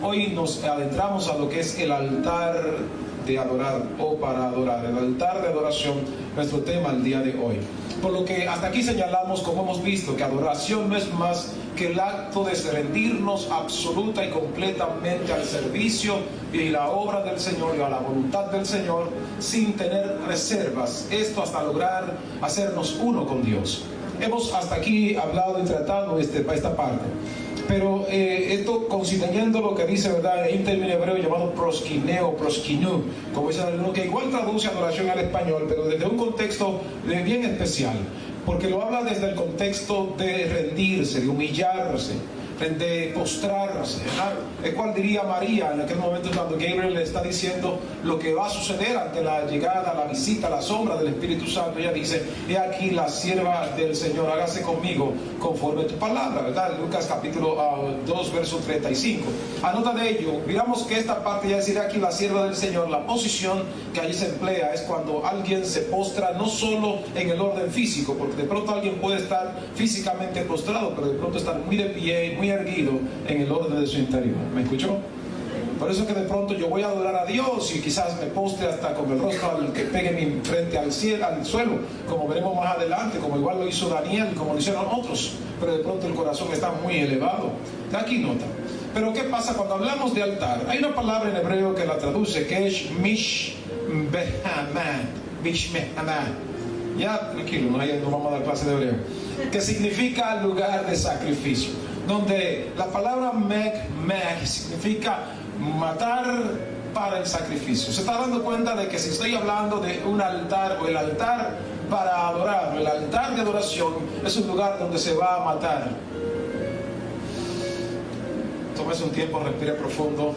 hoy nos adentramos a lo que es el altar de adorar o para adorar, el altar de adoración, nuestro tema el día de hoy. Por lo que hasta aquí señalamos, como hemos visto, que adoración no es más que el acto de rendirnos absoluta y completamente al servicio y la obra del Señor y a la voluntad del Señor sin tener reservas, esto hasta lograr hacernos uno con Dios. Hemos hasta aquí hablado y tratado esta parte. Pero esto considerando lo que dice, ¿verdad? Hay un término hebreo llamado proskineo, proskinu, como es algo que igual traduce adoración al español, pero desde un contexto bien especial, porque lo habla desde el contexto de rendirse, de humillarse, de postrarse, ¿verdad? El cual diría María en aquel momento cuando Gabriel le está diciendo lo que va a suceder ante la llegada, la visita, la sombra del Espíritu Santo. Ella dice: he aquí la sierva del Señor, hágase conmigo conforme tu palabra, ¿verdad? Lucas capítulo 2 verso 35. A nota de ello, miramos que esta parte ya decir aquí la sierva del Señor, la posición que allí se emplea es cuando alguien se postra no solo en el orden físico, porque de pronto alguien puede estar físicamente postrado, pero de pronto estar muy de pie, muy erguido en el orden de su interior. ¿Me escuchó? Por eso que de pronto yo voy a adorar a Dios y quizás me postre hasta con el rostro al que pegue mi frente al cielo, al suelo, como veremos más adelante, como igual lo hizo Daniel, como lo hicieron otros, pero de pronto el corazón está muy elevado. De aquí nota. Pero ¿qué pasa cuando hablamos de altar? Hay una palabra en hebreo que la traduce, que es mishbehamah. Ya, tranquilo, no vamos a dar clase de hebreo. Que significa lugar de sacrificio. Donde la palabra meg significa matar para el sacrificio. Se está dando cuenta de que si estoy hablando de un altar o el altar para adorar, el altar de adoración es un lugar donde se va a matar. Tómese un tiempo, respire profundo,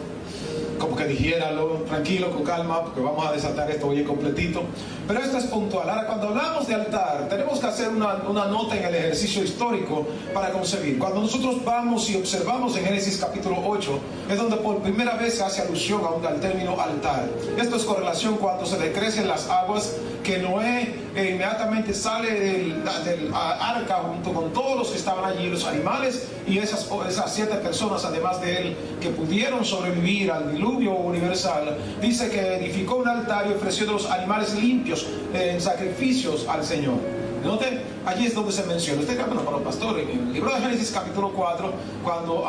como que digiéralo, tranquilo, con calma, porque vamos a desatar esto hoy completito. Pero esto es puntual. Ahora, cuando hablamos de altar, tenemos que hacer una nota en el ejercicio histórico para concebir. Cuando nosotros vamos y observamos en Génesis capítulo 8, es donde por primera vez se hace alusión al término altar. Esto es con relación cuando se decrecen las aguas, que Noé inmediatamente sale del arca junto con todos los que estaban allí, los animales y esas 7 personas, además de él, que pudieron sobrevivir al diluvio universal. Dice que edificó un altar y ofreció de los animales limpios en sacrificios al Señor. Noten, allí es donde se menciona. Usted bueno, para los pastores, en el libro de Génesis capítulo 4, cuando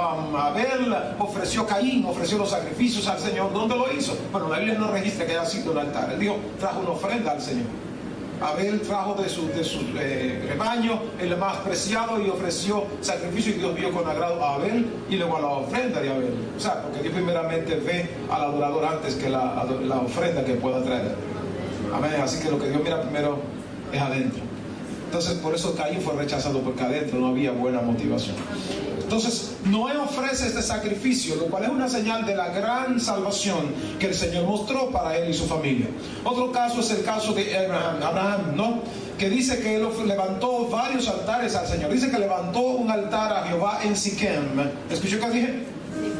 Caín ofreció los sacrificios al Señor, ¿dónde lo hizo? Bueno, la Biblia no registra que haya sido un altar. Él dijo, trajo una ofrenda al Señor. Abel trajo de su rebaño el más preciado y ofreció sacrificio, y Dios vio con agrado a Abel y luego a la ofrenda de Abel. O sea, porque Dios primeramente ve al adorador antes que la ofrenda que pueda traer. Amén. Así que lo que Dios mira primero es adentro. Entonces por eso Caín fue rechazado, porque adentro no había buena motivación. Entonces Noé ofrece este sacrificio, lo cual es una señal de la gran salvación que el Señor mostró para él y su familia. Otro caso es el caso de Abraham, ¿no? Que dice que él levantó varios altares al Señor. Dice que levantó un altar a Jehová en Siquem. ¿Escuchó qué dije?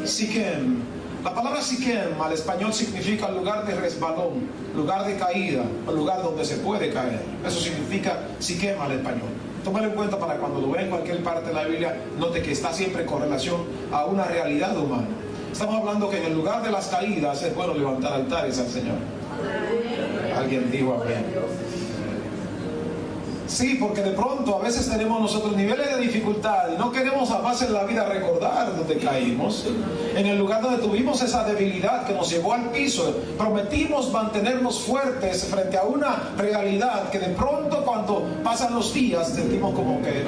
Siquem. La palabra Siquem al español significa lugar de resbalón, lugar de caída, o lugar donde se puede caer. Eso significa Siquem al español. Tómalo en cuenta para cuando lo vea en cualquier parte de la Biblia, note que está siempre en correlación a una realidad humana. Estamos hablando que en el lugar de las caídas es bueno levantar altares al Señor. Alguien dijo amén. Sí, porque de pronto a veces tenemos nosotros niveles de dificultad y no queremos a base de la vida recordar donde caímos, en el lugar donde tuvimos esa debilidad que nos llevó al piso. Prometimos mantenernos fuertes frente a una realidad que de pronto cuando pasan los días sentimos como que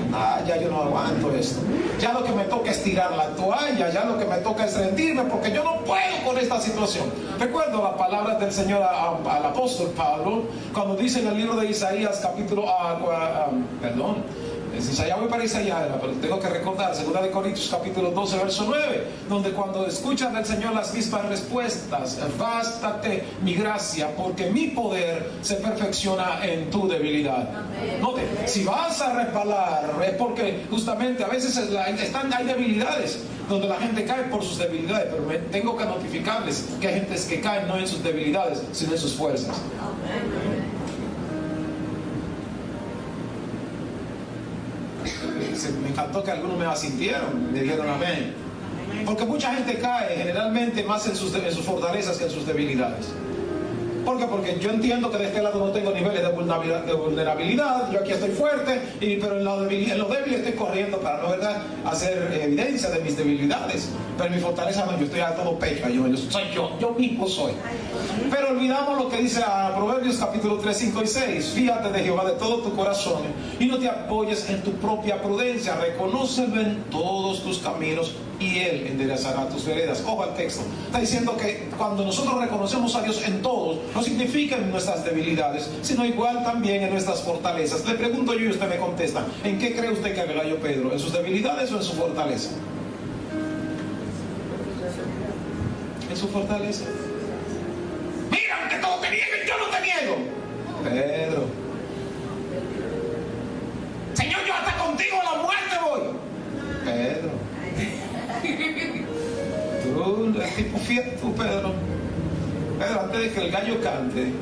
ya yo no aguanto esto, ya lo que me toca es tirar la toalla, ya lo que me toca es rendirme porque yo no puedo con esta situación. Recuerdo las palabras del Señor al apóstol Pablo cuando dice en el libro de Isaías capítulo Isaías, voy para Isaías, pero tengo que recordar 2 Corintios capítulo 12 verso 9, donde cuando escuchan del Señor las mismas respuestas: bástate mi gracia, porque mi poder se perfecciona en tu debilidad. Note, si vas a resbalar es porque justamente a veces hay debilidades donde la gente cae por sus debilidades, pero tengo que notificarles que hay gentes que caen no en sus debilidades, sino en sus fuerzas. Me encantó que algunos me asintieron, me dijeron amén. Porque mucha gente cae generalmente más en sus fortalezas que en sus debilidades. ¿Por qué? Porque yo entiendo que de este lado no tengo niveles de vulnerabilidad, yo aquí estoy fuerte, pero en lo débil estoy corriendo para no, ¿verdad?, hacer evidencia de mis debilidades. Pero en mi fortaleza no, yo estoy a todo pecho, yo mismo soy. Pero olvidamos lo que dice a Proverbios capítulo 3, 5 y 6. Fíjate de Jehová de todo tu corazón y no te apoyes en tu propia prudencia, reconócelo en todos tus caminos y Él enderezará tus veredas. Ojo al texto, está diciendo que cuando nosotros reconocemos a Dios en todos, no significa en nuestras debilidades, sino igual también en nuestras fortalezas. Le pregunto yo y usted me contesta, ¿en qué cree usted que el gallo Pedro? ¿En sus debilidades o en su fortaleza? En su fortaleza. Mira, aunque todos te nieguen, yo no te niego. Pedro. Señor, yo hasta contigo a la muerte voy. Pedro. Tú, el tipo fiel, tú, Pedro. Pedro, antes de que el gallo cante,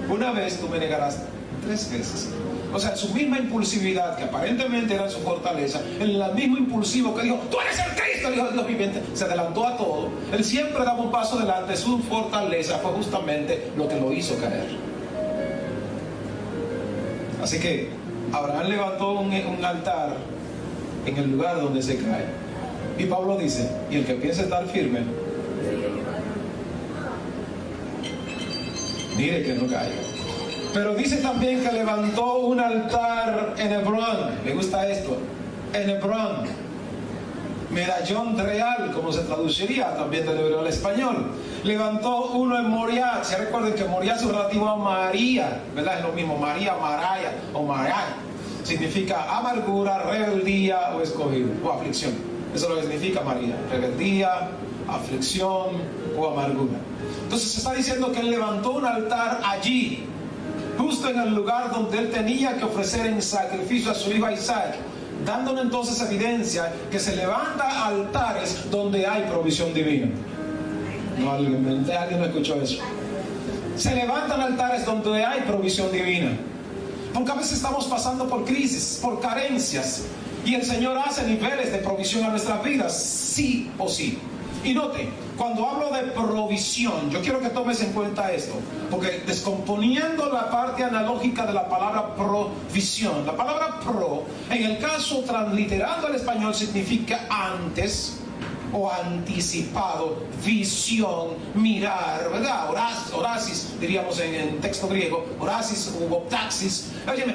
una vez tú me negarás 3 veces. O sea, en su misma impulsividad, que aparentemente era su fortaleza, en el mismo impulsivo que dijo, tú eres el Cristo, el Hijo de Dios viviente, se adelantó a todo. Él siempre daba un paso adelante. Su fortaleza fue justamente lo que lo hizo caer. Así que Abraham levantó un altar en el lugar donde se cae. Y Pablo dice, y el que piense estar firme, mire que no caiga. Pero dice también que levantó un altar en Hebrón. Me gusta esto. En Hebrón. Medallón real, como se traduciría también del hebreo al español. Levantó uno en Moriah. Se recuerden que Moriah es relativo a María, ¿verdad? Es lo mismo, María, Maraya o Maray. Significa amargura, rebeldía o escogido, o aflicción. Eso es lo que significa María. Rebeldía, aflicción o amargura. Entonces se está diciendo que él levantó un altar allí, justo en el lugar donde él tenía que ofrecer en sacrificio a su hijo Isaac, dándonos entonces evidencia que se levanta altares donde hay provisión divina. No, alguien no escuchó eso. Se levantan altares donde hay provisión divina, porque a veces estamos pasando por crisis, por carencias, y el Señor hace niveles de provisión a nuestras vidas, sí o sí. Y note, cuando hablo de provisión, yo quiero que tomes en cuenta esto, porque descomponiendo la parte analógica de la palabra provisión, la palabra pro, en el caso transliterando al español, significa antes o anticipado, visión, mirar, ¿verdad? Horasis, diríamos en texto griego, horasis u optaxis,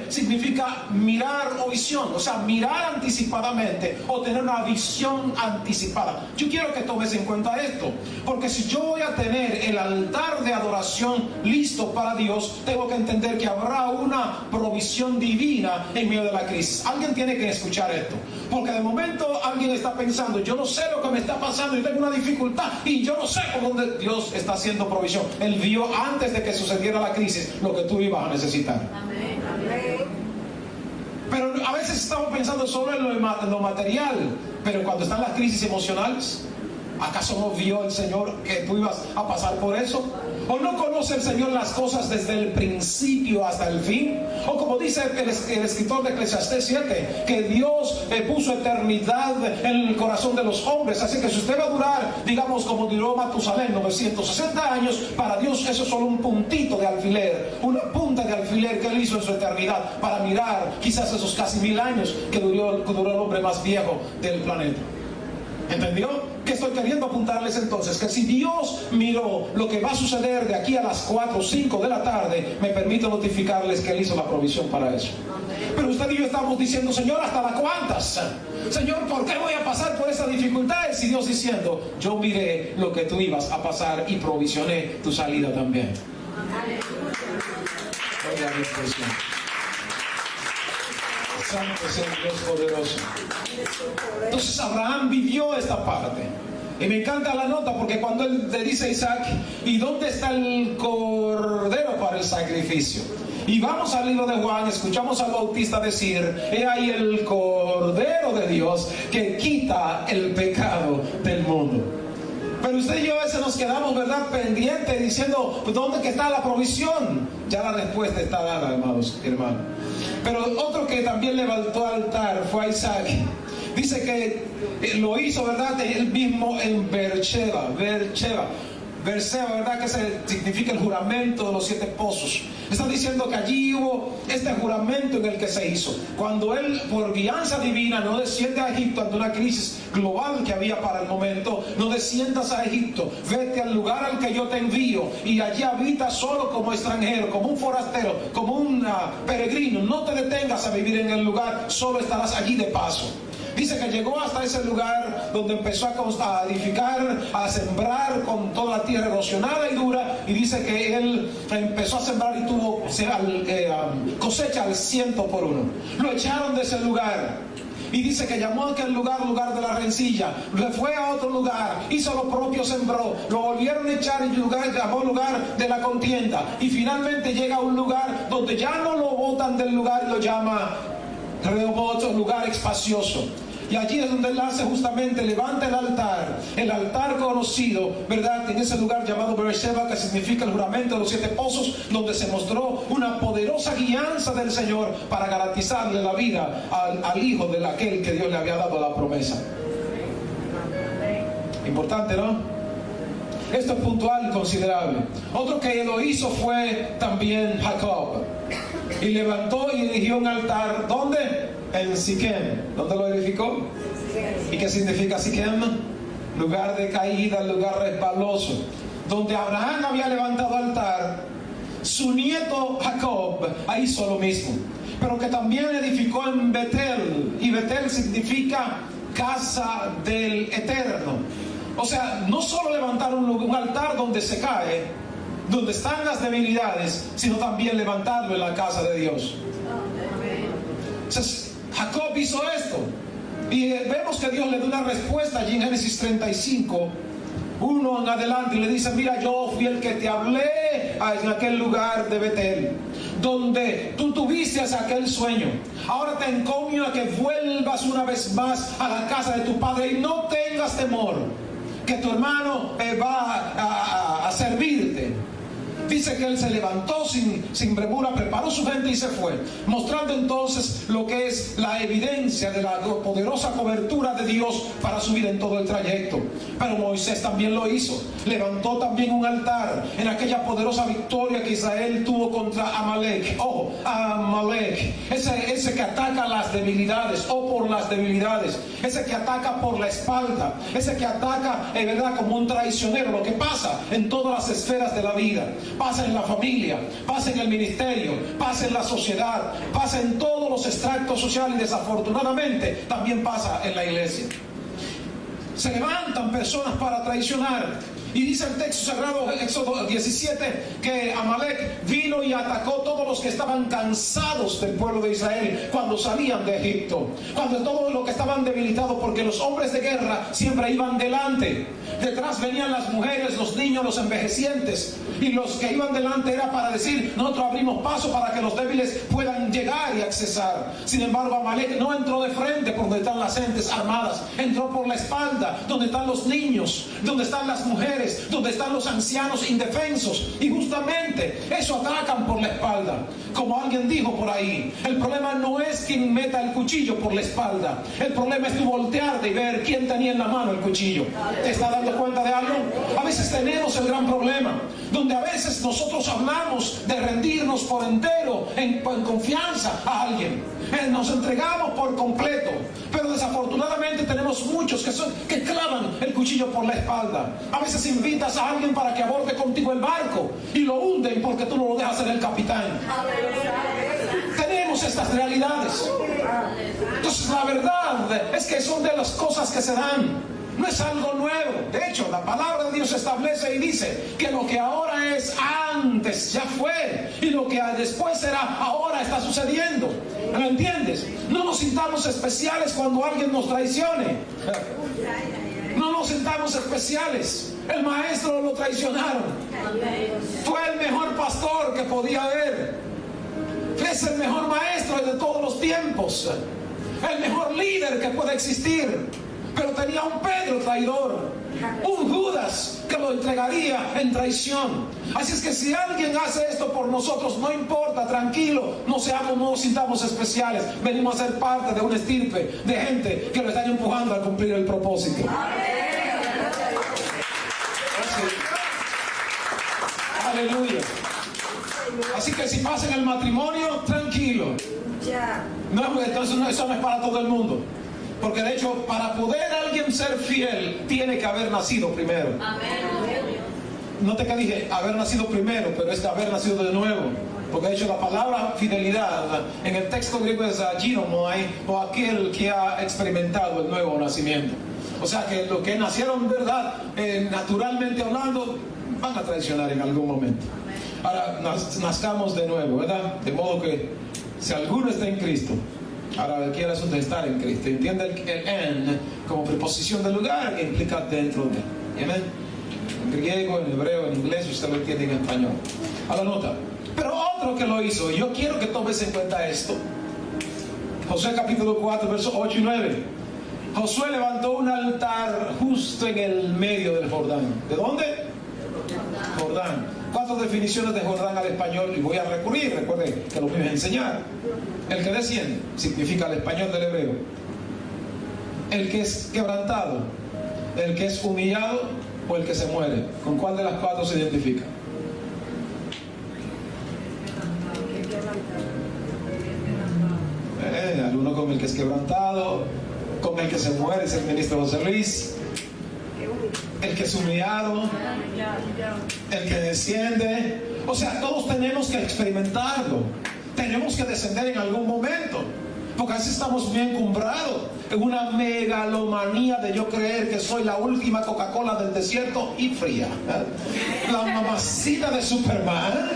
significa mirar o visión, o sea, mirar anticipadamente o tener una visión anticipada. Yo quiero que tomes en cuenta esto, porque si yo voy a tener el altar de adoración listo para Dios, tengo que entender que habrá una provisión divina en medio de la crisis. Alguien tiene que escuchar esto, porque de momento alguien está pensando, yo no sé lo que me está pasando, yo tengo una dificultad y yo no sé por dónde Dios está haciendo provisión. Él vio antes de que sucediera la crisis lo que tú ibas a necesitar. Amén. Amén. Pero a veces estamos pensando solo en lo material, pero cuando están las crisis emocionales, ¿acaso no vio el Señor que tú ibas a pasar por eso? ¿O no conoce el Señor las cosas desde el principio hasta el fin? O como dice el escritor de Eclesiastés 7, que Dios puso eternidad en el corazón de los hombres. Así que si usted va a durar, digamos como duró Matusalén, 960 años, para Dios eso es solo un puntito de alfiler, una punta de alfiler que Él hizo en su eternidad para mirar quizás esos casi 1000 años que duró el hombre más viejo del planeta. ¿Entendió? ¿Qué estoy queriendo apuntarles entonces? Que si Dios miró lo que va a suceder de aquí a las 4 o 5 de la tarde, me permite notificarles que Él hizo la provisión para eso. Pero usted y yo estamos diciendo, Señor, ¿hasta las cuántas? Señor, ¿por qué voy a pasar por esa dificultad? Y Dios diciendo, yo miré lo que tú ibas a pasar y provisioné tu salida también. Oiga mi expresión. Santo es el Dios poderoso. Entonces Abraham vivió esta parte. Y me encanta la nota, porque cuando él le dice a Isaac, ¿y dónde está el cordero para el sacrificio? Y vamos al libro de Juan, escuchamos al Bautista decir, he ahí el cordero de Dios que quita el pecado del mundo. Pero usted y yo a veces nos quedamos, ¿verdad?, pendientes diciendo, ¿dónde que está la provisión? Ya la respuesta está dada, hermanos. Pero otro que también levantó altar fue a Isaac. Dice que lo hizo, ¿verdad? Él mismo en Beersheba, ¿verdad? Que significa el juramento de los 7 pozos. Está diciendo que allí hubo este juramento en el que se hizo. Cuando él, por guianza divina, no desciende a Egipto ante una crisis global que había para el momento, no desciendas a Egipto, vete al lugar al que yo te envío y allí habita solo como extranjero, como un forastero, como un peregrino. No te detengas a vivir en el lugar, solo estarás allí de paso. Dice que llegó hasta ese lugar donde empezó a edificar, a sembrar con toda la tierra erosionada y dura, y dice que él empezó a sembrar y tuvo cosecha al 100 por 1. Lo echaron de ese lugar. Y dice que llamó a aquel lugar de la rencilla, le fue a otro lugar, hizo lo propio, sembró, lo volvieron a echar y llamó lugar de la contienda, y finalmente llega a un lugar donde ya no lo botan del lugar y lo llama Rehoboth, lugar espacioso. Y allí es donde él hace justamente, levanta el altar conocido, ¿verdad? En ese lugar llamado Beersheba, que significa el juramento de los 7 pozos, donde se mostró una poderosa guianza del Señor para garantizarle la vida al hijo de aquel que Dios le había dado la promesa. Importante, ¿no? Esto es puntual y considerable. Otro que lo hizo fue también Jacob. Y levantó y erigió un altar. ¿Dónde? En Siquem. ¿Dónde lo edificó? ¿Y qué significa Siquem? Lugar de caída, lugar resbaloso. Donde Abraham había levantado altar, su nieto Jacob hizo lo mismo. Pero que también edificó en Betel. Y Betel significa casa del Eterno. O sea, no solo levantaron un altar donde se cae, donde están las debilidades, sino también levantarlo en la casa de Dios. Entonces, Jacob hizo esto, y vemos que Dios le da una respuesta allí en Génesis 35, 1 en adelante, y le dice: mira, yo fui el que te hablé en aquel lugar de Betel, donde tú tuviste aquel sueño. Ahora te encomiendo a que vuelvas una vez más a la casa de tu padre y no tengas temor, que tu hermano va a servirte. Dice que él se levantó sin premura, preparó su gente y se fue, mostrando entonces lo que es la evidencia de la poderosa cobertura de Dios para su vida en todo el trayecto. Pero Moisés también lo hizo, levantó también un altar en aquella poderosa victoria que Israel tuvo contra Amalek. Ojo, Amalek, ese que ataca las debilidades o por las debilidades, ese que ataca por la espalda, ese que ataca en verdad como un traicionero. Lo que pasa en todas las esferas de la vida, pasa en la familia, pasa en el ministerio, pasa en la sociedad, pasa en todos los extractos sociales, y desafortunadamente también pasa en la iglesia. Se levantan personas para traicionar. Y dice el texto sagrado, Éxodo 17, que Amalek vino y atacó todos los que estaban cansados del pueblo de Israel cuando salían de Egipto. Cuando todos los que estaban debilitados, porque los hombres de guerra siempre iban delante. Detrás venían las mujeres, los niños, los envejecientes. Y los que iban delante era para decir: nosotros abrimos paso para que los débiles puedan llegar y accesar. Sin embargo, Amalek no entró de frente por donde están las gentes armadas. Entró por la espalda, donde están los niños, donde están las mujeres, donde están los ancianos indefensos. Y justamente eso atacan por la espalda. Como alguien dijo por ahí, el problema no es quien meta el cuchillo por la espalda, el problema es tú voltearte y ver quién tenía en la mano el cuchillo. ¿Te estás dando cuenta de algo? A veces tenemos el gran problema, donde a veces nosotros hablamos de rendirnos por entero en confianza a alguien, nos entregamos por completo, pero desafortunadamente tenemos muchos que clavan el cuchillo por la espalda. A veces invitas a alguien para que aborde contigo el barco y lo hunden porque tú no lo dejas ser el capitán. Tenemos estas realidades. Entonces la verdad es que son de las cosas que se dan. No es algo nuevo. De hecho, la palabra de Dios establece y dice que lo que ahora es antes ya fue, y lo que después será ahora está sucediendo. ¿Lo entiendes? No nos sintamos especiales cuando alguien nos traicione. No nos sintamos especiales. El maestro lo traicionaron. Fue el mejor pastor que podía haber. Es el mejor maestro de todos los tiempos, el mejor líder que puede existir. Pero tenía un Pedro traidor, un Judas que lo entregaría en traición. Así es que si alguien hace esto por nosotros, no importa, tranquilo, no nos sintamos especiales. Venimos a ser parte de un estirpe de gente que lo están empujando a cumplir el propósito. Aleluya. Así que si pasa en el matrimonio, tranquilo. No, entonces eso no es para todo el mundo. Porque de hecho, para poder alguien ser fiel, tiene que haber nacido primero. No te que dije haber nacido primero, pero es haber nacido de nuevo. Porque de hecho la palabra fidelidad en el texto griego es ginomai, o aquel que ha experimentado el nuevo nacimiento. O sea que los que nacieron, ¿verdad? Naturalmente hablando, van a traicionar en algún momento. Ahora nazcamos de nuevo, ¿verdad? De modo que si alguno está en Cristo, ahora aquí el asunto es estar en Cristo. Entiende el en como preposición del lugar que implica dentro de. ¿Amén? En griego, en hebreo, en inglés, usted lo entiende en español. A la nota. Pero otro que lo hizo, yo quiero que tomes en cuenta esto. Josué capítulo 4, versos 8 y 9. Josué levantó un altar justo en el medio del Jordán. ¿De dónde? Jordán. 4 definiciones de Jordán al español y voy a recurrir. Recuerden que lo voy a enseñar. El que desciende significa el español del hebreo. El que es quebrantado, el que es humillado o el que se muere. ¿Con cuál de las 4 se identifica? Alguno con el que es quebrantado, con el que se muere, es el ministro José Luis. El que es humillado, el que desciende. O sea, todos tenemos que experimentarlo. Tenemos que descender en algún momento. Porque a veces estamos bien encumbrados en una megalomanía de yo creer que soy la última Coca-Cola del desierto y fría. La mamacita de Superman.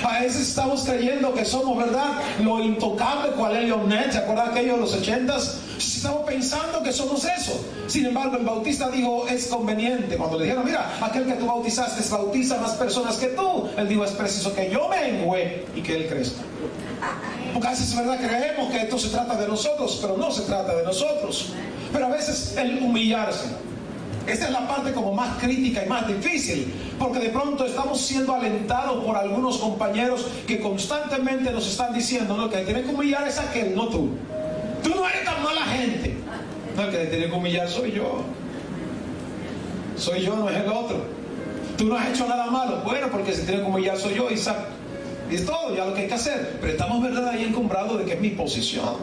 A veces estamos creyendo que somos, ¿verdad?, lo intocable, cual es Leonet. ¿Se acuerdan aquello de los 80s? Estamos pensando que somos eso. Sin embargo, el bautista dijo, es conveniente. Cuando le dijeron, mira, aquel que tú bautizaste bautiza más personas que tú, él dijo, es preciso que yo mengüe y que él crezca. Porque a veces, ¿verdad?, creemos que esto se trata de nosotros, pero no se trata de nosotros. Pero a veces el humillarse. Esta es la parte como más crítica y más difícil, porque de pronto estamos siendo alentados por algunos compañeros que constantemente nos están diciendo, no, que tiene que humillar es aquel, no tú. Tú no eres tan mala gente. No, el que tiene que humillar soy yo. Soy yo, no es el otro. Tú no has hecho nada malo. Bueno, porque se tiene que humillar soy yo, Isaac. Y es todo, ya lo que hay que hacer. Pero estamos, ¿verdad?, ahí encumbrados de que es mi posición.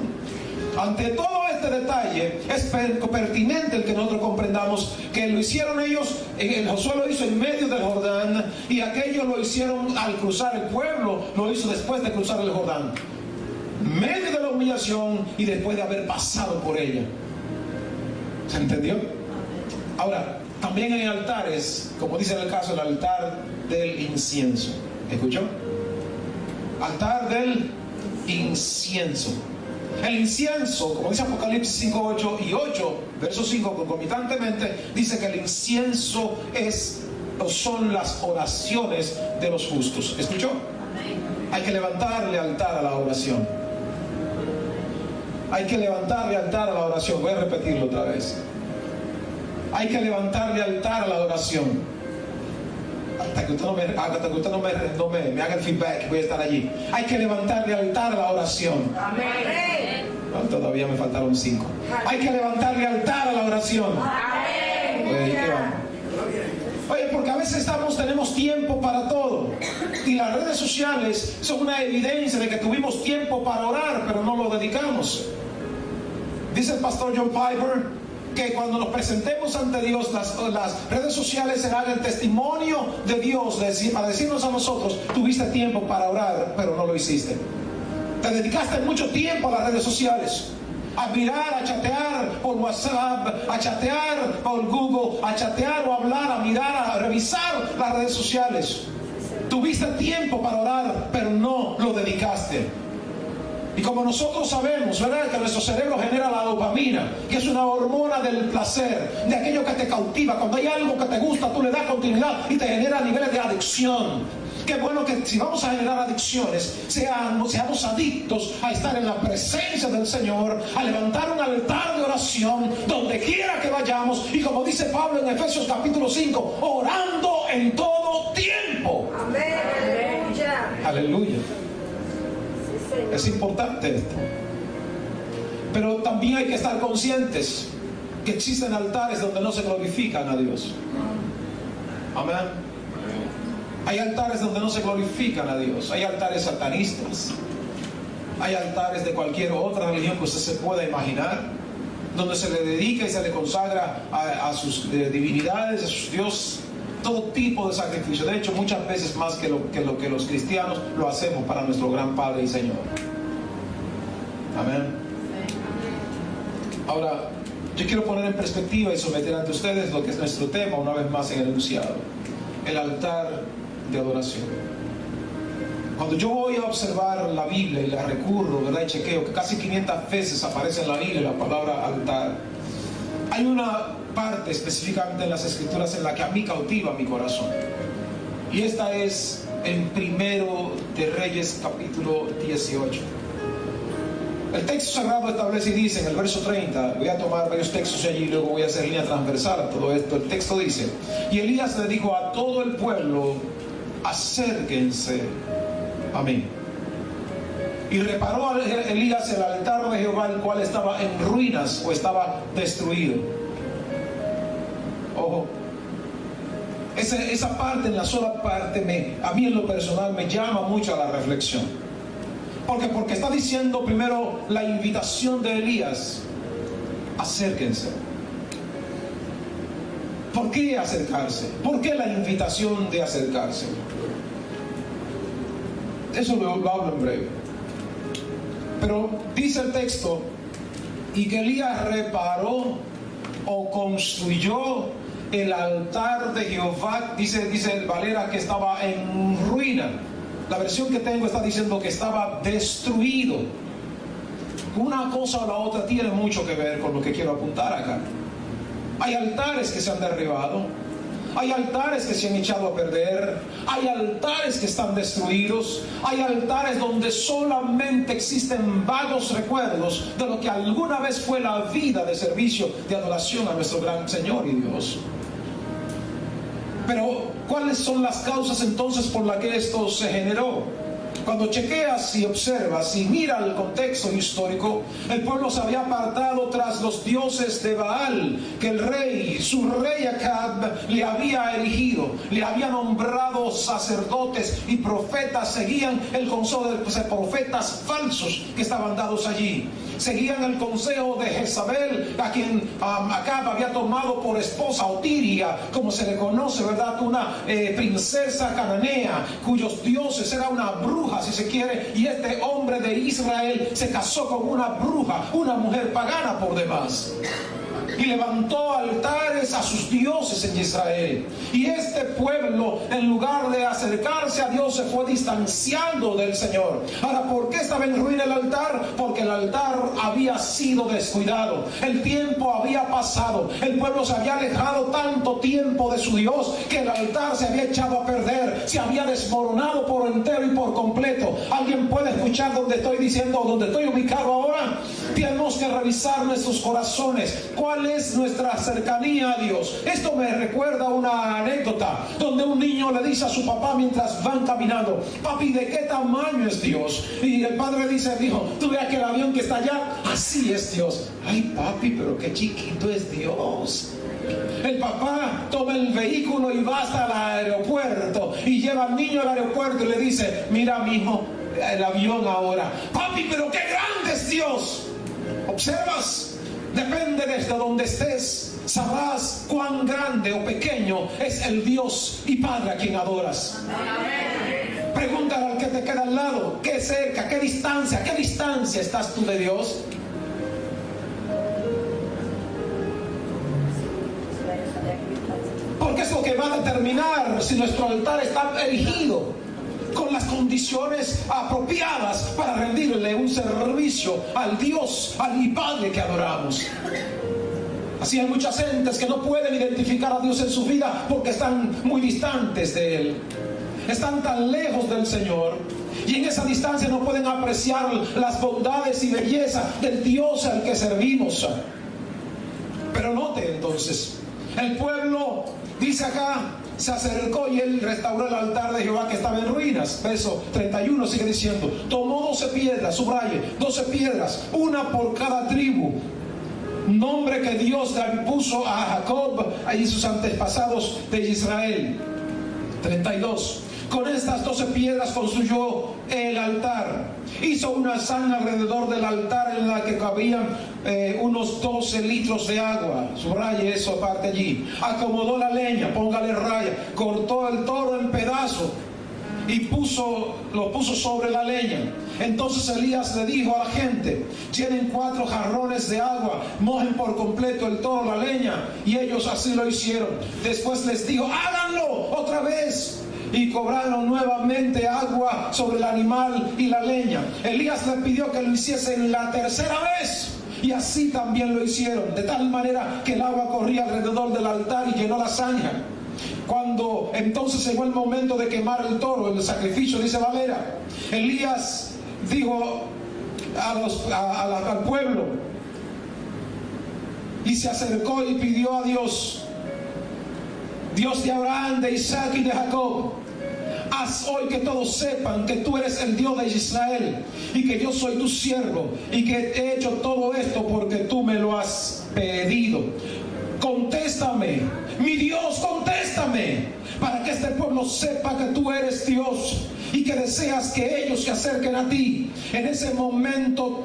Ante todo este detalle, es pertinente el que nosotros comprendamos que lo hicieron ellos, Josué lo hizo en medio del Jordán, y aquello lo hicieron al cruzar el pueblo, lo hizo después de cruzar el Jordán. Medio de la humillación y después de haber pasado por ella. ¿Se entendió? Ahora, también hay altares, como dice en el caso, el altar del incienso. ¿Escuchó? Altar del incienso. El incienso, como dice Apocalipsis 5, 8 y 8, verso 5, concomitantemente, dice que el incienso son las oraciones de los justos. ¿Escuchó? Hay que levantarle altar a la oración. Hay que levantarle altar a la oración. Voy a repetirlo otra vez. Hay que levantarle altar a la oración. Hasta que usted no me haga el feedback, voy a estar allí. Hay que levantarle altar a la oración. Amén. No, todavía me faltaron 5. Hay que levantarle altar a la oración. Amén. Oye, porque a veces tenemos tiempo para todo. Y las redes sociales son una evidencia de que tuvimos tiempo para orar, pero no lo dedicamos. Dice el pastor John Piper que cuando nos presentemos ante Dios, las redes sociales serán el testimonio de Dios para decirnos a nosotros, tuviste tiempo para orar, pero no lo hiciste. Te dedicaste mucho tiempo a las redes sociales, a mirar, a chatear por WhatsApp, a chatear por Google, a chatear o hablar, a mirar, a revisar las redes sociales. Tuviste tiempo para orar, pero no lo dedicaste. Y como nosotros sabemos, ¿verdad?, que nuestro cerebro genera la dopamina, que es una hormona del placer, de aquello que te cautiva. Cuando hay algo que te gusta, tú le das continuidad y te genera niveles de adicción. Qué bueno que si vamos a generar adicciones, seamos adictos a estar en la presencia del Señor, a levantar un altar de oración donde quiera que vayamos. Y como dice Pablo en Efesios capítulo 5, orando en todo tiempo. Amén. Aleluya. Aleluya. Sí, Señor. Es importante esto. Pero también hay que estar conscientes que existen altares donde no se glorifican a Dios. Amén. Hay altares donde no se glorifican a Dios. Hay altares satanistas. Hay altares de cualquier otra religión que usted se pueda imaginar, donde se le dedica y se le consagra a sus divinidades, a sus dioses, todo tipo de sacrificio. De hecho, muchas veces más que lo que los cristianos lo hacemos para nuestro gran Padre y Señor. Amén. Ahora, yo quiero poner en perspectiva y someter ante ustedes lo que es nuestro tema, una vez más en el enunciado: el altar de adoración. Cuando yo voy a observar la Biblia y la recurro, ¿verdad? Y chequeo que casi 500 veces aparece en la Biblia la palabra altar, hay una parte específicamente en las Escrituras en la que a mí cautiva mi corazón. Y esta es en Primero de Reyes, capítulo 18. El texto sagrado establece y dice en el verso 30, voy a tomar varios textos allí y luego voy a hacer línea transversal a todo esto. El texto dice: y Elías le dijo a todo el pueblo, acérquense a mí. Y reparó Elías el altar de Jehová, el cual estaba en ruinas o estaba destruido. Ojo, esa parte, en la sola parte, a mí en lo personal me llama mucho a la reflexión. Porque está diciendo primero la invitación de Elías: acérquense. ¿Por qué acercarse? ¿Por qué la invitación de acercarse? Eso lo hablo en breve. Pero dice el texto: y que Elías reparó o construyó el altar de Jehová. Dice el Valera que estaba en ruina. La versión que tengo está diciendo que estaba destruido. Una cosa o la otra tiene mucho que ver con lo que quiero apuntar acá. Hay altares que se han derribado, hay altares que se han echado a perder, hay altares que están destruidos, hay altares donde solamente existen vagos recuerdos de lo que alguna vez fue la vida de servicio, de adoración a nuestro gran Señor y Dios. Pero, ¿cuáles son las causas entonces por las que esto se generó? Cuando chequeas y observas y mira el contexto histórico, el pueblo se había apartado tras los dioses de Baal, que su rey Acab le había erigido, le había nombrado sacerdotes y profetas. Seguían el consejo de profetas falsos que estaban dados allí. Seguían el consejo de Jezabel, a quien Acab había tomado por esposa, Otiria, como se le conoce, ¿verdad? Una princesa cananea, cuyos dioses era una bruja, si se quiere, y este hombre de Israel se casó con una bruja, una mujer pagana por demás, y levantó altares a sus dioses en Israel. Y este pueblo, en lugar de acercarse a Dios, se fue distanciando del Señor. Ahora, ¿por qué estaba en ruina el altar? Porque el altar había sido descuidado, el tiempo había pasado, el pueblo se había alejado tanto tiempo de su Dios que el altar se había echado a perder, se había desmoronado por entero y por completo. ¿Alguien puede escuchar donde estoy diciendo, donde estoy ubicado ahora? Tenemos que revisar nuestros corazones. ¿Cuál es nuestra cercanía a Dios? Esto me recuerda una anécdota donde un niño le dice a su papá mientras van caminando: papi, ¿de qué tamaño es Dios? Y el padre dice: hijo, ¿tú ves aquel avión que está allá? Así es Dios. Ay, papi, pero qué chiquito es Dios. El papá toma el vehículo y va hasta el aeropuerto y lleva al niño al aeropuerto y le dice: mira, mijo, el avión ahora. Papi, pero qué grande es Dios. ¿Observas? Depende desde donde estés, sabrás cuán grande o pequeño es el Dios y Padre a quien adoras. Pregúntale al que te queda al lado: ¿qué cerca, qué distancia estás tú de Dios? Porque es lo que va a determinar si nuestro altar está erigido con las condiciones apropiadas para rendirle un servicio al Dios, al mi Padre que adoramos. Así hay muchas gentes que no pueden identificar a Dios en su vida porque están muy distantes de Él, están tan lejos del Señor, y en esa distancia no pueden apreciar las bondades y belleza del Dios al que servimos. Pero note entonces, el pueblo dice acá: se acercó y él restauró el altar de Jehová que estaba en ruinas. Verso 31 sigue diciendo: tomó 12 piedras, subraye, 12 piedras, una por cada tribu, nombre que Dios le puso a Jacob y sus antepasados de Israel. 32. Con estas 12 piedras construyó el altar. Hizo una zanja alrededor del altar en la que cabían unos 12 litros de agua. Subraye eso aparte allí. Acomodó la leña, póngale raya. Cortó el toro en pedazos y lo puso sobre la leña. Entonces Elías le dijo a la gente: llenen 4 jarrones de agua, mojen por completo el toro, la leña. Y ellos así lo hicieron. Después les dijo: háganlo otra vez. Y cobraron nuevamente agua sobre el animal y la leña. Elías le pidió que lo hiciesen la tercera vez, y así también lo hicieron, de tal manera que el agua corría alrededor del altar y llenó la zanja. Cuando entonces llegó el momento de quemar el toro, el sacrificio, dice Valera, Elías dijo al pueblo, y se acercó y pidió a Dios: Dios de Abraham, de Isaac y de Jacob, haz hoy que todos sepan que tú eres el Dios de Israel y que yo soy tu siervo y que he hecho todo esto porque tú me lo has pedido. Contéstame, mi Dios, contéstame, para que este pueblo sepa que tú eres Dios y que deseas que ellos se acerquen a ti. En ese momento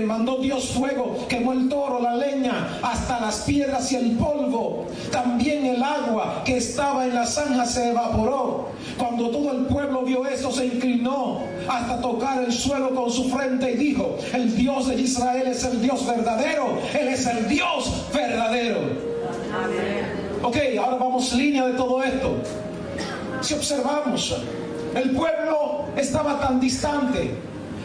mandó Dios fuego, quemó el toro, la leña, hasta las piedras y el polvo. También el agua que estaba en la zanja se evaporó. Cuando todo el pueblo vio esto, se inclinó hasta tocar el suelo con su frente y dijo: el Dios de Israel es el Dios verdadero, Él es el Dios verdadero. Amén. Ok, ahora vamos línea de todo esto. Si observamos, el pueblo estaba tan distante,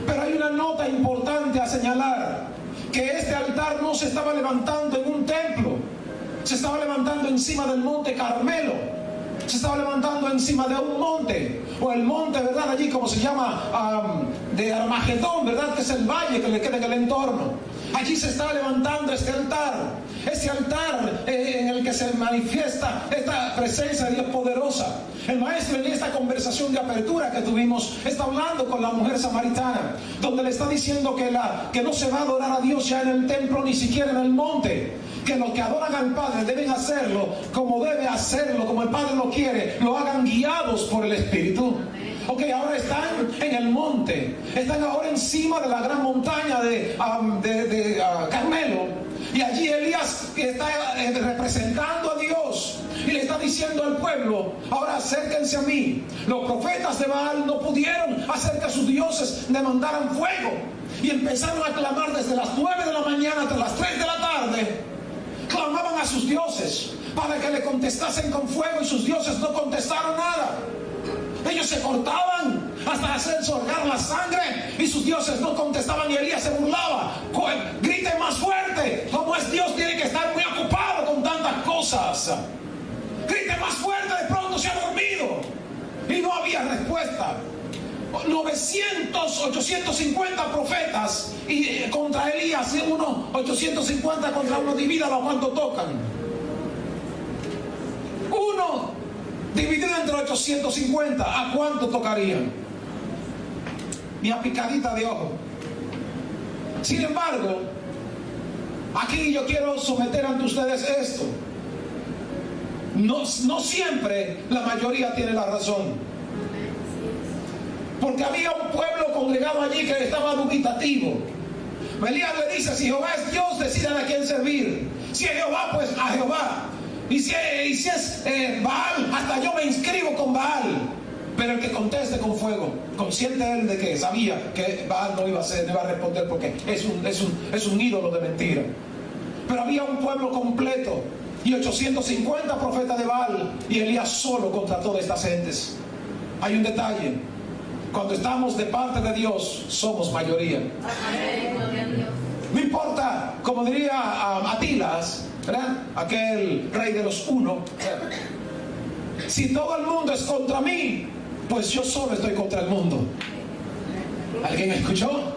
pero hay una nota importante a señalar: que este altar no se estaba levantando en un templo, se estaba levantando encima del monte Carmelo, se estaba levantando encima de un monte, o el monte, ¿verdad? Allí como se llama, de Armagedón, ¿verdad? Que es el valle que le queda en el entorno. Allí se estaba levantando este altar en el que se manifiesta esta presencia de Dios poderosa. El maestro, en esta conversación de apertura que tuvimos, está hablando con la mujer samaritana, donde le está diciendo que no se va a adorar a Dios ya en el templo, ni siquiera en el monte, que los que adoran al Padre deben hacerlo como debe hacerlo, como el Padre lo quiere, lo hagan guiados por el Espíritu. Ok, ahora están en el monte, están ahora encima de la gran montaña de Carmelo, y allí Elías está representando a Dios y le está diciendo al pueblo: ahora acérquense a mí. Los profetas de Baal no pudieron hacer que sus dioses demandaran fuego, y empezaron a clamar desde las 9 de la mañana hasta las 3 de la tarde. Clamaban a sus dioses para que le contestasen con fuego, y sus dioses no contestaron nada. Ellos se cortaban hasta hacer sorgar la sangre y sus dioses no contestaban, y Elías se burlaba: grite más fuerte, como es Dios, tiene que estar muy ocupado con tantas cosas. Grite más fuerte, de pronto se ha dormido. Y no había respuesta. 850 profetas y contra Elías, y 850 contra uno. Divídalo a cuánto tocan. Uno dividido entre 850, ¿a cuánto tocarían? Ni a picadita de ojo. Sin embargo, aquí yo quiero someter ante ustedes esto. No siempre la mayoría tiene la razón, porque había un pueblo congregado allí que estaba dubitativo. Elías le dice: si Jehová es Dios, decidan a quién servir. Si es Jehová, pues a Jehová. Y si es Baal, hasta yo me inscribo con Baal. Pero el que conteste con fuego, consciente él de que sabía que Baal no iba a responder, porque es un ídolo de mentira. Pero había un pueblo completo y 850 profetas de Baal, y Elías solo contra todas estas gentes. Hay un detalle: cuando estamos de parte de Dios, somos mayoría. No importa, como diría Atilas, ¿verdad? Aquel rey de los Hunos: si todo el mundo es contra mí, pues yo solo estoy contra el mundo. ¿Alguien me escuchó?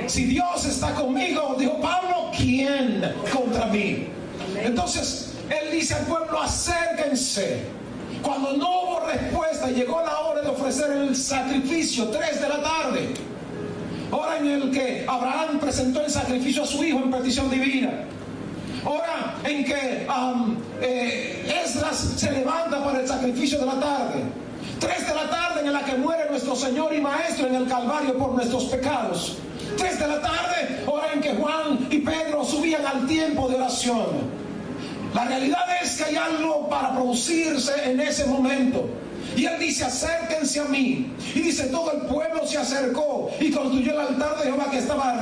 Si Dios está conmigo, dijo Pablo, ¿quién contra mí? Entonces él dice al pueblo: acérquense, Cuando no hubo respuesta, llegó la hora de ofrecer el sacrificio, 3 de la tarde. Hora en el que Abraham presentó el sacrificio a su hijo en petición divina. Hora en que Esdras se levanta para el sacrificio de la tarde. 3 de la tarde en la que muere nuestro Señor y Maestro en el Calvario por nuestros pecados. 3 de la tarde, hora en que Juan y Pedro subían al tiempo de oración. La realidad es que hay algo para producirse en ese momento. Y él dice: acérquense a mí. Y dice: todo el pueblo se acercó y construyó el altar de Jehová que estaba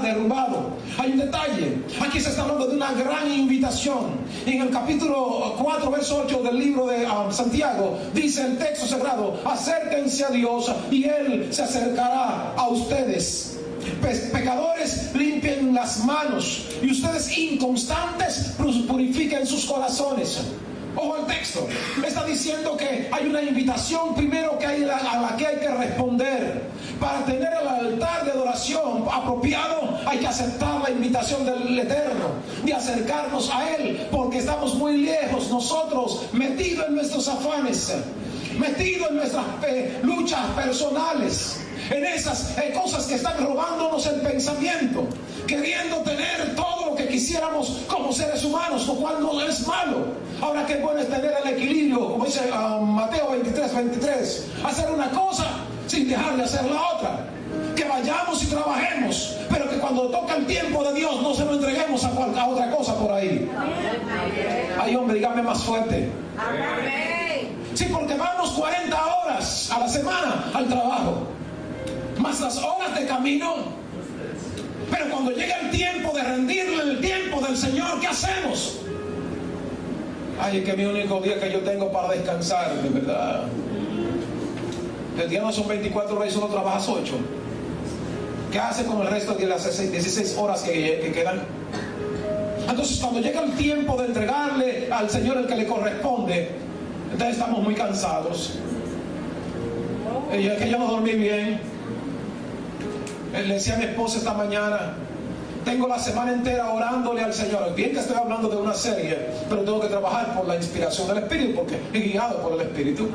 derrumbado. Hay un detalle. Aquí se está hablando de una gran invitación. En el capítulo 4, verso 8 del libro de Santiago, dice el texto sagrado: acérquense a Dios y Él se acercará a ustedes. Pecadores, limpien las manos, y ustedes inconstantes, purifiquen sus corazones. Ojo al texto, está diciendo que hay una invitación primero que hay a la que hay que responder. Para tener el altar de adoración apropiado, hay que aceptar la invitación del Eterno, de acercarnos a Él, porque estamos muy lejos nosotros, metidos en nuestros afanes, metidos en nuestras luchas personales, en esas cosas que están robándonos el pensamiento, queriendo tener todo lo que quisiéramos como seres humanos, lo cual no es malo. Ahora, qué bueno es tener el equilibrio, como dice Mateo 23, hacer una cosa sin dejar de hacer la otra. Que vayamos y trabajemos, pero que cuando toca el tiempo de Dios no se lo entreguemos a otra cosa por ahí. Ay, hombre, dígame más fuerte. Sí, porque vamos 40 horas a la semana al trabajo, más las horas de camino. Pero cuando llega el tiempo de rendirle el tiempo del Señor, ¿qué hacemos? Ay, es que mi único día que yo tengo para descansar, de verdad. El día no son 24 horas y solo trabajas 8. ¿Qué hace con el resto de las 16 horas que quedan? Entonces, cuando llega el tiempo de entregarle al Señor el que le corresponde, entonces estamos muy cansados. Y es que yo no dormí bien. Le decía a mi esposa esta mañana: tengo la semana entera orándole al Señor. Bien que estoy hablando de una serie, pero tengo que trabajar por la inspiración del Espíritu, porque he guiado por el Espíritu.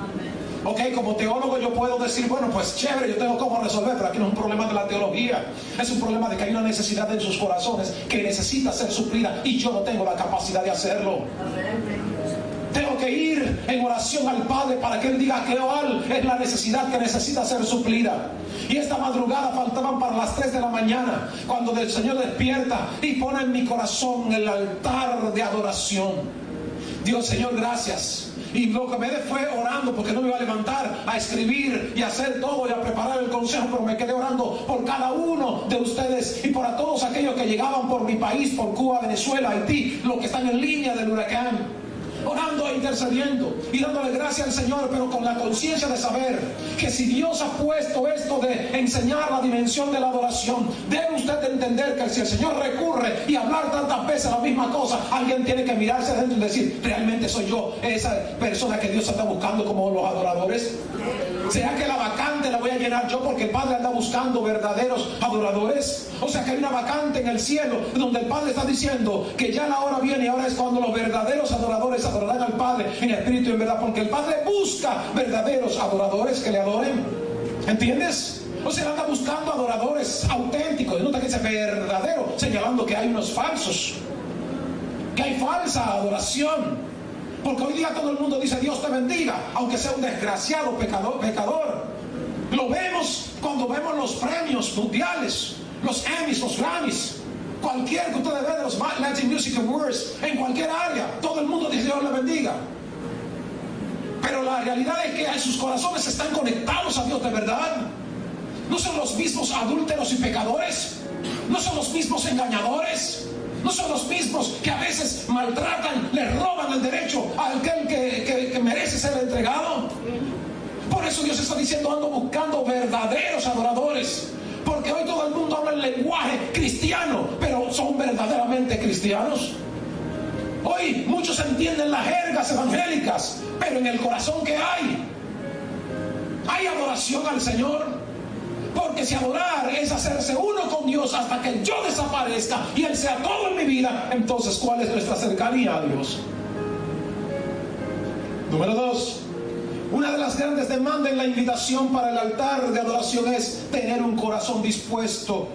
Ok, como teólogo yo puedo decir: bueno, pues chévere, yo tengo cómo resolver, pero aquí no es un problema de la teología, es un problema de que hay una necesidad en sus corazones que necesita ser suplida, y yo no tengo la capacidad de hacerlo. Tengo que ir en oración al Padre para que Él diga cuál es la necesidad que necesita ser suplida. Y esta madrugada faltaban para las 3 de la mañana, cuando el Señor despierta y pone en mi corazón el altar de adoración. Dios, Señor, gracias. Y lo que me fue orando, porque no me iba a levantar a escribir y a hacer todo y a preparar el consejo, pero me quedé orando por cada uno de ustedes y por a todos aquellos que llegaban por mi país, por Cuba, Venezuela, Haití, los que están en línea del huracán. Orando e intercediendo y dándole gracias al Señor, pero con la conciencia de saber que si Dios ha puesto esto de enseñar la dimensión de la adoración, debe usted entender que si el Señor recurre y hablar tantas veces la misma cosa, alguien tiene que mirarse adentro y decir: ¿realmente soy yo esa persona que Dios está buscando como los adoradores? ¿Será que la vacante la voy a llenar yo porque el Padre anda buscando verdaderos adoradores? O sea que hay una vacante en el cielo donde el Padre está diciendo que ya la hora viene, y ahora es cuando los verdaderos adoradores adorarán al Padre en espíritu y en verdad, porque el Padre busca verdaderos adoradores que le adoren. ¿Entiendes? O sea, anda buscando adoradores auténticos. Nota que dice verdadero, señalando que hay unos falsos, que hay falsa adoración. Porque hoy día todo el mundo dice: Dios te bendiga, aunque sea un desgraciado pecador. Lo vemos cuando vemos los premios mundiales, los Emmys, los Grammys, cualquier que ustedes ven de los Latin Music Awards, en cualquier área, todo el mundo dice: Dios le bendiga. Pero la realidad es que sus corazones están conectados a Dios de verdad. No son los mismos adúlteros y pecadores, no son los mismos engañadores, no son los mismos que a veces maltratan, le roban el derecho a aquel que merece ser entregado. Por eso Dios está diciendo: ando buscando verdaderos adoradores. Porque hoy todo el mundo habla el lenguaje cristiano, pero ¿son verdaderamente cristianos? Hoy muchos entienden las jergas evangélicas, pero en el corazón ¿qué hay? ¿Hay adoración al Señor? Porque si adorar es hacerse uno con Dios hasta que yo desaparezca y Él sea todo en mi vida, entonces ¿cuál es nuestra cercanía a Dios? Número 2, Una de las grandes demandas en la invitación para el altar de adoración es tener un corazón dispuesto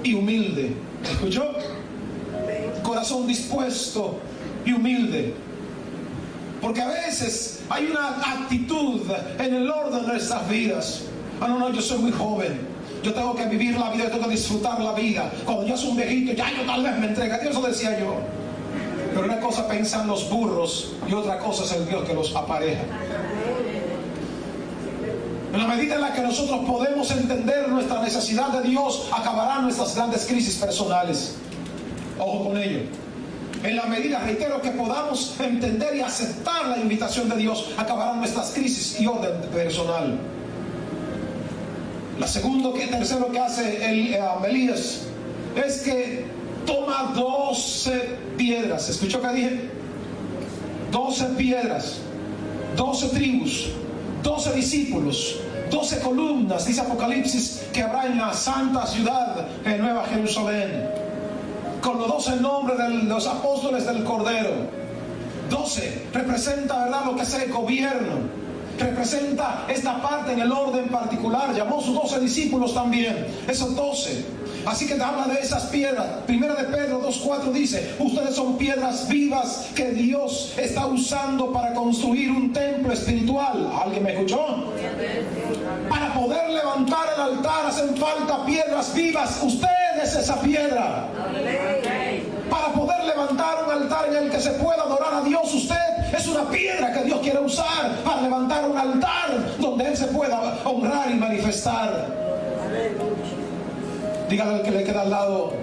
y humilde. ¿Escuchó? Corazón dispuesto y humilde. Porque a veces hay una actitud en el orden de nuestras vidas. No, yo soy muy joven. Yo tengo que vivir la vida, yo tengo que disfrutar la vida. Cuando yo soy un viejito, ya yo tal vez me entregue a Dios, eso decía yo. Pero una cosa piensan los burros y otra cosa es el Dios que los apareja. En la medida en la que nosotros podemos entender nuestra necesidad de Dios, acabarán nuestras grandes crisis personales. Ojo con ello. En la medida, reitero, que podamos entender y aceptar la invitación de Dios, acabarán nuestras crisis y orden personal. Tercero que hace Elías es que toma 12 piedras. ¿Escuchó que dije? 12 piedras, 12 tribus, 12 discípulos, 12 columnas, dice Apocalipsis, que habrá en la santa ciudad en Nueva Jerusalén, con los 12 nombres de los apóstoles del Cordero. 12 representa, ¿verdad?, lo que es el gobierno. Representa esta parte en el orden particular. Llamó a sus 12 discípulos también, esos 12. Así que te habla de esas piedras. Primera de Pedro 2:4 dice: ustedes son piedras vivas que Dios está usando para construir un templo espiritual. ¿Alguien me escuchó? Para poder levantar el altar hacen falta piedras vivas. Usted es esa piedra. Para poder levantar un altar en el que se pueda adorar a Dios, usted es una piedra que Dios quiere usar para levantar un altar donde Él se pueda honrar y manifestar. Dígale al que le queda al lado: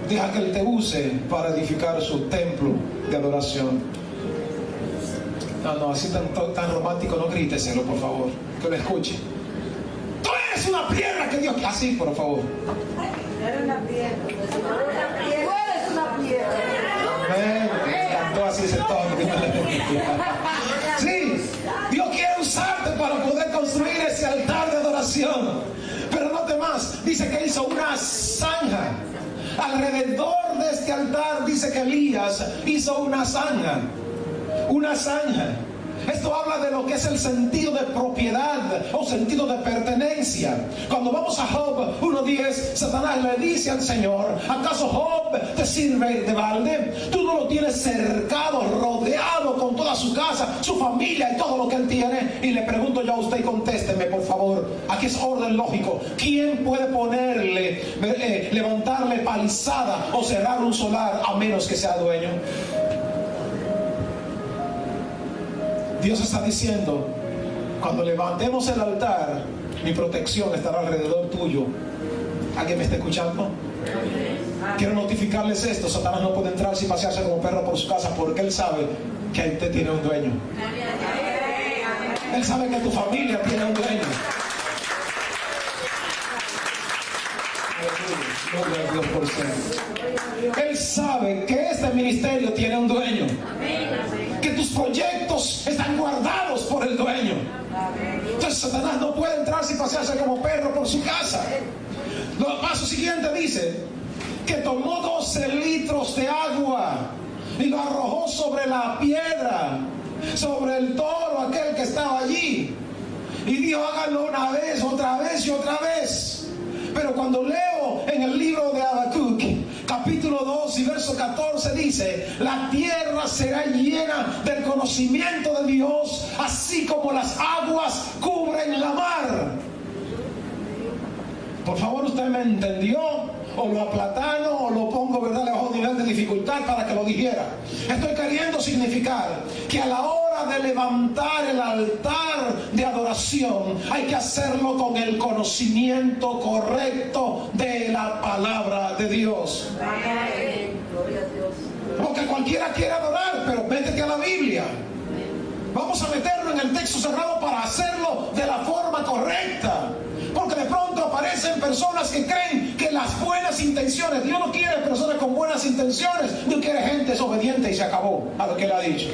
deja que Él te use para edificar su templo de adoración. No, así tan romántico no gríteselo, por favor, que lo escuche. Tú eres una piedra que Dios... Así, por favor. Eres una piedra. Eres una piedra. Me encantó así ese tono. Sí, Dios quiere usarte para poder construir ese altar de adoración. Pero no temas, dice que hizo una zanja. Alrededor de este altar dice que Elías hizo una zanja. Una zanja. Esto habla de lo que es el sentido de propiedad o sentido de pertenencia. Cuando vamos a Job 1:10, Satanás le dice al Señor: ¿acaso Job te sirve de balde? Tú no lo tienes cercado, rodeado con toda su casa, su familia y todo lo que él tiene. Y le pregunto yo a usted, y contésteme por favor, aquí es orden lógico: ¿quién puede ponerle, levantarle palizada o cerrar un solar a menos que sea dueño? Dios está diciendo: cuando levantemos el altar, mi protección estará alrededor tuyo. ¿Alguien me está escuchando? Quiero notificarles esto: Satanás no puede entrar sin pasearse como perro por su casa, porque él sabe que usted tiene un dueño. Él sabe que tu familia tiene un dueño. Gloria a Dios por ser. Él sabe que este ministerio tiene un dueño, que tus proyectos están guardados por el dueño. Entonces Satanás no puede entrar sin pasearse como perro por su casa. El paso siguiente dice que tomó 12 litros de agua y lo arrojó sobre la piedra, sobre el toro aquel que estaba allí, y dijo: háganlo una vez, otra vez y otra vez. Pero cuando leo en el libro de Habacuc, capítulo 2 y verso 14, dice: la tierra será llena del conocimiento de Dios, así como las aguas cubren la mar. Por favor, ¿usted me entendió? O lo aplatano o lo pongo, ¿verdad?, le bajo nivel de dificultad para que lo dijera. Estoy queriendo significar que a la hora de levantar el altar de adoración hay que hacerlo con el conocimiento correcto de la palabra de Dios. Porque cualquiera quiere adorar, pero métete a la Biblia. Vamos a meterlo en el texto sagrado para hacerlo de la forma correcta. Porque de pronto aparecen personas que creen que las buenas intenciones, Dios no quiere personas con buenas intenciones, Dios quiere gente desobediente y se acabó a lo que Él ha dicho.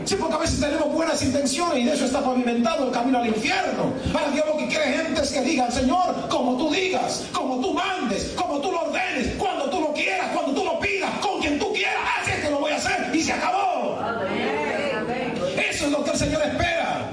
Sí, porque a veces tenemos buenas intenciones y de eso está pavimentado el camino al infierno. Ahora Dios lo que quiere gente es que digan: Señor, como tú digas, como tú mandes, como tú lo ordenes, cuando tú lo quieras, cuando tú lo pidas, con quien tú quieras, así es que lo voy a hacer y se acabó. Eso es lo que el Señor espera.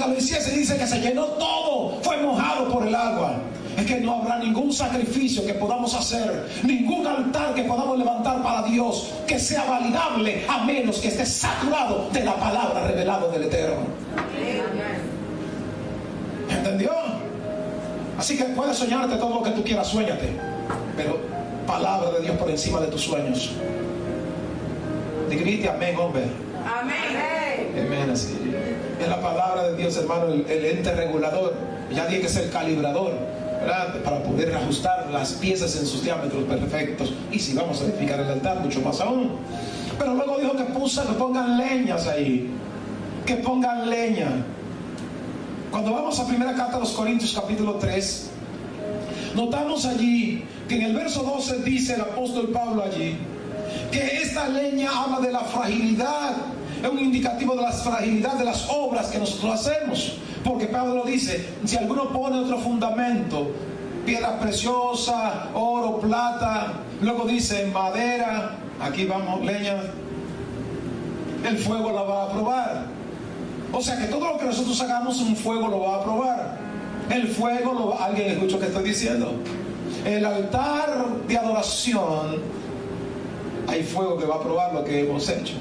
cuando lo hiciese, dice que se llenó todo, fue mojado por el agua. Es que no habrá ningún sacrificio que podamos hacer, ningún altar que podamos levantar para Dios que sea validable a menos que esté saturado de la palabra revelada del Eterno. ¿Entendió? Así que puedes soñarte todo lo que tú quieras, suéñate, pero palabra de Dios por encima de tus sueños. Grite amén, hombre. Amén. Amén, así. Es la palabra de Dios, hermano, el ente regulador. Ya tiene que ser calibrador, ¿verdad? Para poder ajustar las piezas en sus diámetros perfectos. Y si vamos a edificar el altar, mucho más aún. Pero luego dijo que pongan leñas ahí. Que pongan leña. Cuando vamos a primera carta a los Corintios capítulo 3, notamos allí que en el verso 12 dice el apóstol Pablo allí que esta leña habla de la fragilidad, es un indicativo de la fragilidad de las obras que nosotros hacemos, porque Pablo dice, si alguno pone otro fundamento, piedra preciosa, oro, plata, luego dice madera, aquí vamos, leña, el fuego la va a probar. O sea que todo lo que nosotros hagamos, un fuego lo va a probar. El fuego lo va... ¿Alguien escucha lo que estoy diciendo? El altar de adoración, hay fuego que va a probar lo que hemos hecho.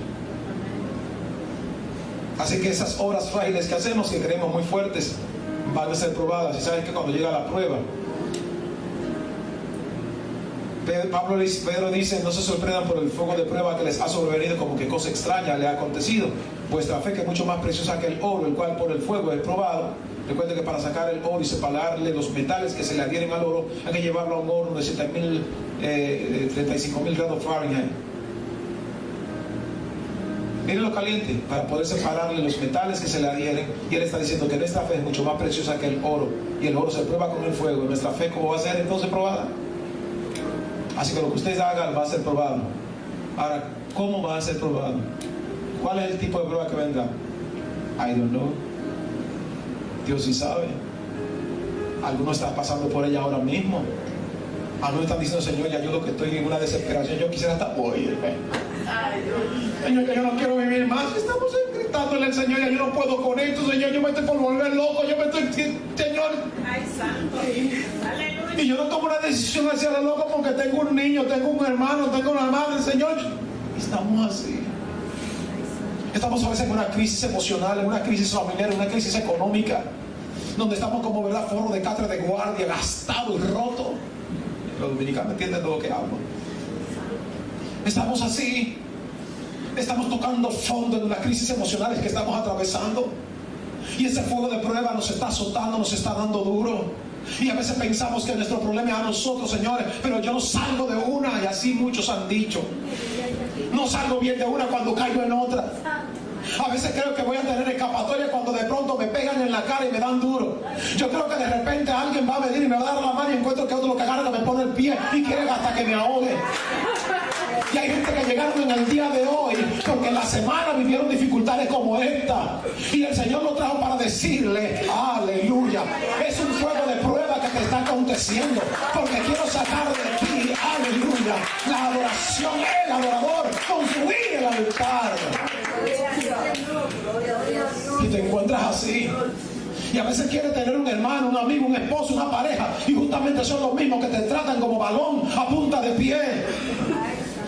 Así que esas obras frágiles que hacemos, que creemos muy fuertes, van a ser probadas. Y saben que cuando llega la prueba, Pedro dice, no se sorprendan por el fuego de prueba que les ha sobrevenido como que cosa extraña le ha acontecido. Vuestra fe, que es mucho más preciosa que el oro, el cual por el fuego es probado. Recuerden que para sacar el oro y separarle los metales que se le adhieren al oro, hay que llevarlo a un horno de 35.000 grados Fahrenheit. Miren lo caliente, para poder separarle los metales que se le adhieren. Y él está diciendo que nuestra fe es mucho más preciosa que el oro. Y el oro se prueba con el fuego. ¿Y nuestra fe cómo va a ser entonces probada? Así que lo que ustedes hagan va a ser probado. Ahora, ¿cómo va a ser probado? ¿Cuál es el tipo de prueba que vendrá? I don't know. Dios sí sabe. Algunos están pasando por ella ahora mismo. Algunos están diciendo, Señor, ya yo lo que estoy en una desesperación, yo quisiera hasta hoy. Señor, que yo no quiero vivir más. Estamos gritándole al Señor, ya yo no puedo con esto, Señor, yo me estoy por volver loco, yo me estoy, Señor. Ay, santo. Aleluya. Y yo no tomo una decisión hacia la loca porque tengo un niño, tengo un hermano, tengo una madre, Señor. Estamos así. Estamos a veces en una crisis emocional, en una crisis familiar, en una crisis económica, donde estamos como, ¿verdad?, forro de catre de guardia, gastado y roto. Los dominicanos entienden de lo que hablo. Estamos así. Estamos tocando fondo en las crisis emocionales que estamos atravesando. Y ese fuego de prueba nos está azotando, nos está dando duro. Y a veces pensamos que nuestro problema es a nosotros, señores, pero yo no salgo de una, y así muchos han dicho. No salgo bien de una cuando caigo en otra. A veces creo que voy a tener escapatoria cuando de pronto me pegan en la cara y me dan duro. Yo creo que de repente alguien va a venir y me va a dar la mano y encuentro que otro lo que agarra me pone el pie y quiere hasta que me ahogue. Y hay gente que llegaron en el día de hoy porque en la semana vivieron dificultades como esta. Y el Señor lo trajo para decirle, aleluya, es un fuego de prueba que te está aconteciendo. Porque quiero sacar de ti, aleluya, la adoración, el adorador, construir el altar. Y te encuentras así. Y a veces quieres tener un hermano, un amigo, un esposo, una pareja, y justamente son los mismos que te tratan como balón a punta de pie.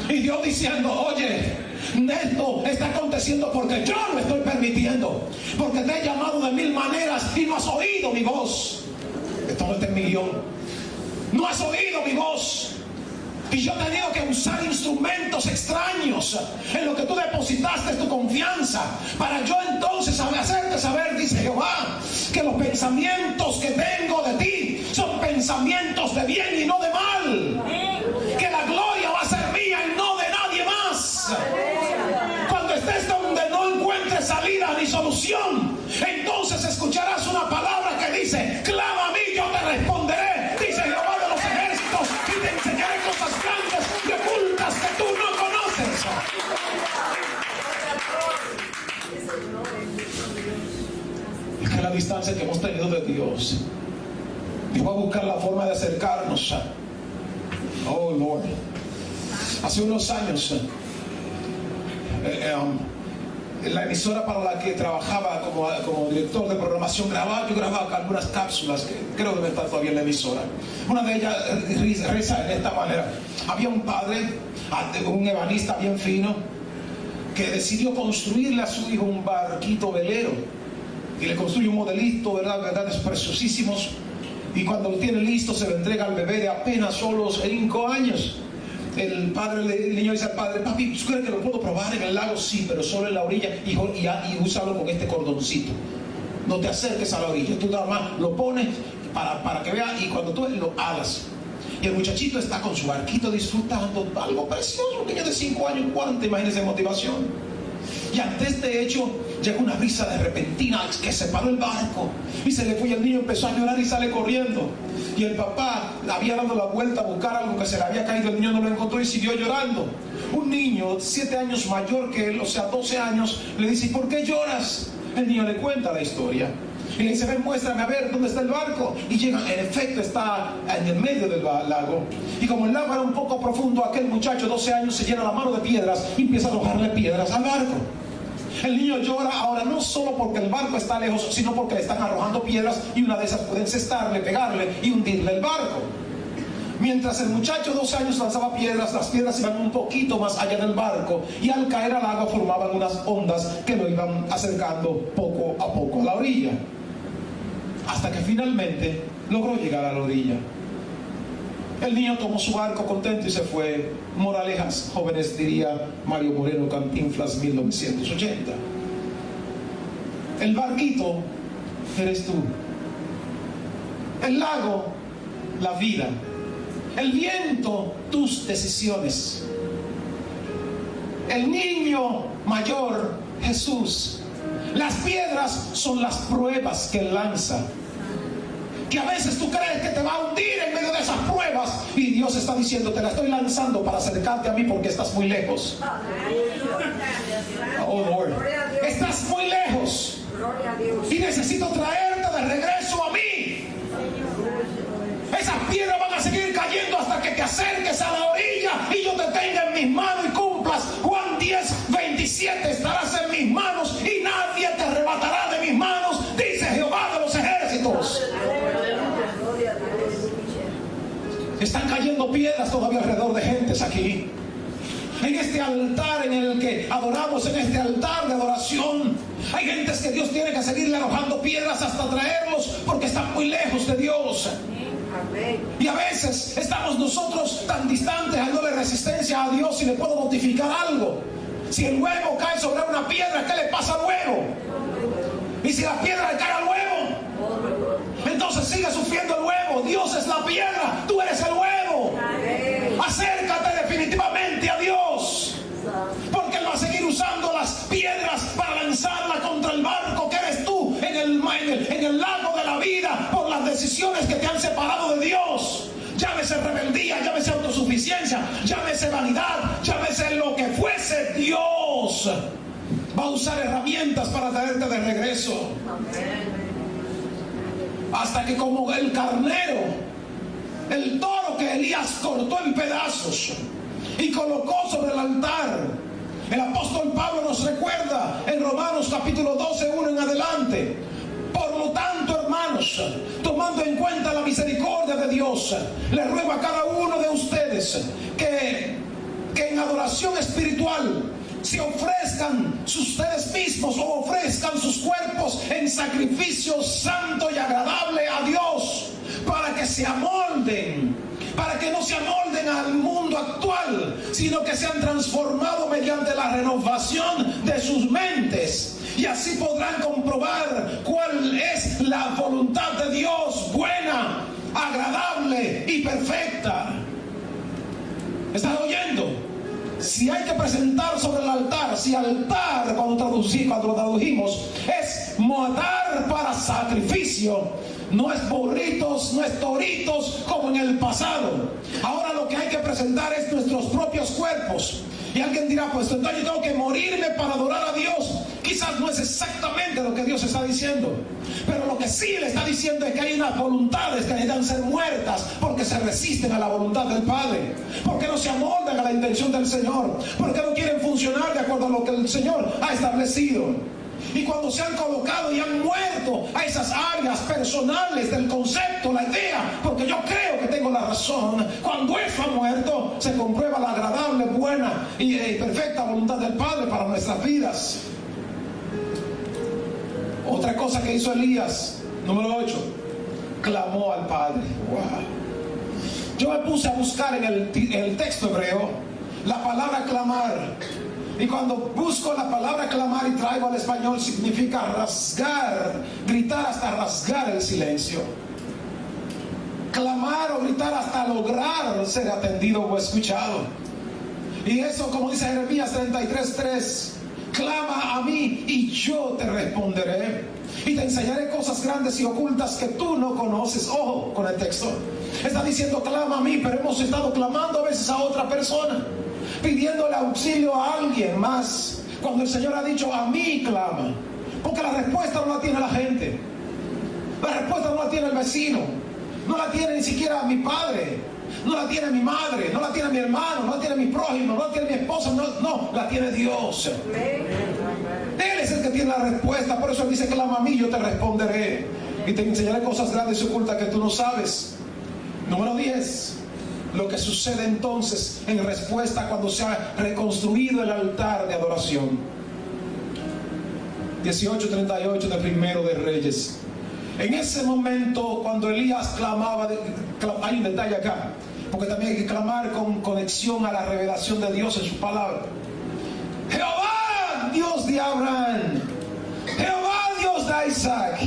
Y Dios diciendo, oye, esto está aconteciendo porque yo lo estoy permitiendo, porque te he llamado de 1000 maneras y no has oído mi voz. Esto no está en mi guión. No has oído mi voz. Y yo he tenido que usar instrumentos extraños en lo que tú depositaste tu confianza, para yo entonces hacerte saber, dice Jehová, que los pensamientos que tengo de ti son pensamientos de bien y no de mal. Que la gloria va a ser mía y no de nadie más. Cuando estés donde no encuentres salida ni solución, entonces escucharás una palabra que dice, clama a mí, yo te responderé, dice Jehová de los ejércitos, y te enseñaré cosas grandes y ocultas que tú no conoces. Es que la distancia que hemos tenido de Dios, Dios va a buscar la forma de acercarnos. Oh Lord, hace unos años la emisora para la que trabajaba como director de programación, yo grababa algunas cápsulas que creo que deben estar todavía en la emisora. Una de ellas reza de esta manera: había un padre, un ebanista bien fino, que decidió construirle a su hijo un barquito velero, y le construye un modelito, verdades preciosísimos, y cuando lo tiene listo se lo entrega al bebé de apenas solo 5 años. El niño dice al padre: papi, ¿tú crees que lo puedo probar en el lago? Sí, pero solo en la orilla, hijo, y úsalo con este cordoncito. No te acerques a la orilla, tú nada más lo pones para que vea, y cuando tú lo alas. Y el muchachito está con su barquito disfrutando algo precioso, un niño de 5 años, ¿cuánto? Imagínense motivación. Y ante este hecho llega una brisa de repentina que separó el barco y se le fue, y el niño empezó a llorar y sale corriendo. Y el papá había dado la vuelta a buscar algo que se le había caído, el niño no lo encontró y siguió llorando. Un niño 7 años mayor que él, o sea 12 años, le dice: ¿por qué lloras? El niño le cuenta la historia y le dice: ven, muéstrame a ver dónde está el barco. Y llega, en efecto está en el medio del lago, y como el lago era un poco profundo, aquel muchacho 12 años se llena la mano de piedras y empieza a arrojarle piedras al barco. El niño llora ahora no solo porque el barco está lejos, sino porque le están arrojando piedras, y una de esas puede encestarle, pegarle y hundirle el barco. Mientras el muchacho 12 años lanzaba piedras, las piedras iban un poquito más allá del barco, y al caer al agua formaban unas ondas que lo iban acercando poco a poco a la orilla, hasta que finalmente logró llegar a la orilla. El niño tomó su barco contento y se fue. Moralejas, jóvenes, diría Mario Moreno Cantinflas, 1980. El barquito eres tú. El lago, la vida. El viento, tus decisiones. El niño mayor, Jesús. Las piedras son las pruebas que él lanza, que a veces tú crees que te va a hundir en medio de esas pruebas, y Dios está diciendo: te la estoy lanzando para acercarte a mí porque estás muy lejos. Oh Lord, estás muy lejos y necesito traerte de regreso a mí. Esas piedras van a seguir cayendo hasta que te acerques a la orilla y yo te tenga en mis manos y cumplas Juan 10:27. Estarás en mis manos y nadie te arrebatará de mis manos, dice Jehová de los ejércitos. Están cayendo piedras todavía alrededor de gentes aquí. En este altar en el que adoramos, en este altar de adoración, hay gentes que Dios tiene que seguirle arrojando piedras hasta traerlos, porque están muy lejos de Dios. Y a veces estamos nosotros tan distantes, dándole resistencia a Dios. Si le puedo notificar algo: si el huevo cae sobre una piedra, ¿qué le pasa al huevo? Y si la piedra le cae al huevo, entonces sigue sufriendo el huevo. Dios es la piedra, tú eres el huevo. Acércate definitivamente a Dios, porque Él va a seguir usando las piedras para lanzarla contra el barco que eres tú en el lago de la vida, por las decisiones que te han separado de Dios. Llámese rebeldía, llámese autosuficiencia, llámese vanidad, llámese lo que fuese. Dios va a usar herramientas para traerte de regreso. Hasta que, como el carnero, el toro que Elías cortó en pedazos y colocó sobre el altar, el apóstol Pablo nos recuerda en Romanos capítulo 12, 1 en adelante: por lo tanto, hermanos, tomando en cuenta la misericordia de Dios, le ruego a cada uno de ustedes que en adoración espiritual se ofrezcan ustedes mismos, o ofrezcan sus cuerpos en sacrificio santo y agradable a Dios, para que se amolden, para que no se amolden al mundo actual, sino que sean transformados mediante la renovación de sus mentes, y así podrán comprobar cuál es la voluntad de Dios, buena, agradable y perfecta. ¿Estás oyendo? Si hay que presentar sobre el altar, si altar, cuando lo tradujimos, es matar para sacrificio, no es burritos, no es toritos como en el pasado. Ahora lo que hay que presentar es nuestros propios cuerpos. Y alguien dirá: pues entonces yo tengo que morirme para adorar a Dios. Quizás no es exactamente lo que Dios está diciendo, pero lo que sí le está diciendo es que hay unas voluntades que necesitan ser muertas, porque se resisten a la voluntad del Padre, porque no se amoldan a la intención del Señor, porque no quieren funcionar funcionar de acuerdo a lo que el Señor ha establecido. Y cuando se han colocado y han muerto a esas áreas personales del concepto, la idea, porque yo creo que tengo la razón, cuando eso ha muerto, se comprueba la agradable, buena y perfecta voluntad del Padre para nuestras vidas. Otra cosa que hizo Elías, número 8, clamó al Padre. Wow. Yo me puse a buscar en el texto hebreo la palabra clamar. Y cuando busco la palabra clamar y traigo al español, significa rasgar, gritar hasta rasgar el silencio. Clamar o gritar hasta lograr ser atendido o escuchado. Y eso, como dice Jeremías 33:3, clama a mí y yo te responderé. Y te enseñaré cosas grandes y ocultas que tú no conoces. Ojo con el texto. Está diciendo clama a mí, pero hemos estado clamando a veces a otra persona, pidiéndole auxilio a alguien más, cuando el Señor ha dicho a mí clama. Porque la respuesta no la tiene la gente, la respuesta no la tiene el vecino, no la tiene ni siquiera mi padre, no la tiene mi madre, no la tiene mi hermano, no la tiene mi prójimo, no la tiene mi esposa, no, la tiene Dios. Él es el que tiene la respuesta. Por eso Él dice clama a mí, yo te responderé y te enseñaré cosas grandes y ocultas que tú no sabes. Número 10, lo que sucede entonces en respuesta cuando se ha reconstruido el altar de adoración. 18:38 de Primero de Reyes. En ese momento, cuando Elías clamaba, hay un detalle acá, porque también hay que clamar con conexión a la revelación de Dios en su palabra. Jehová, Dios de Abraham, Jehová, Dios de Isaac,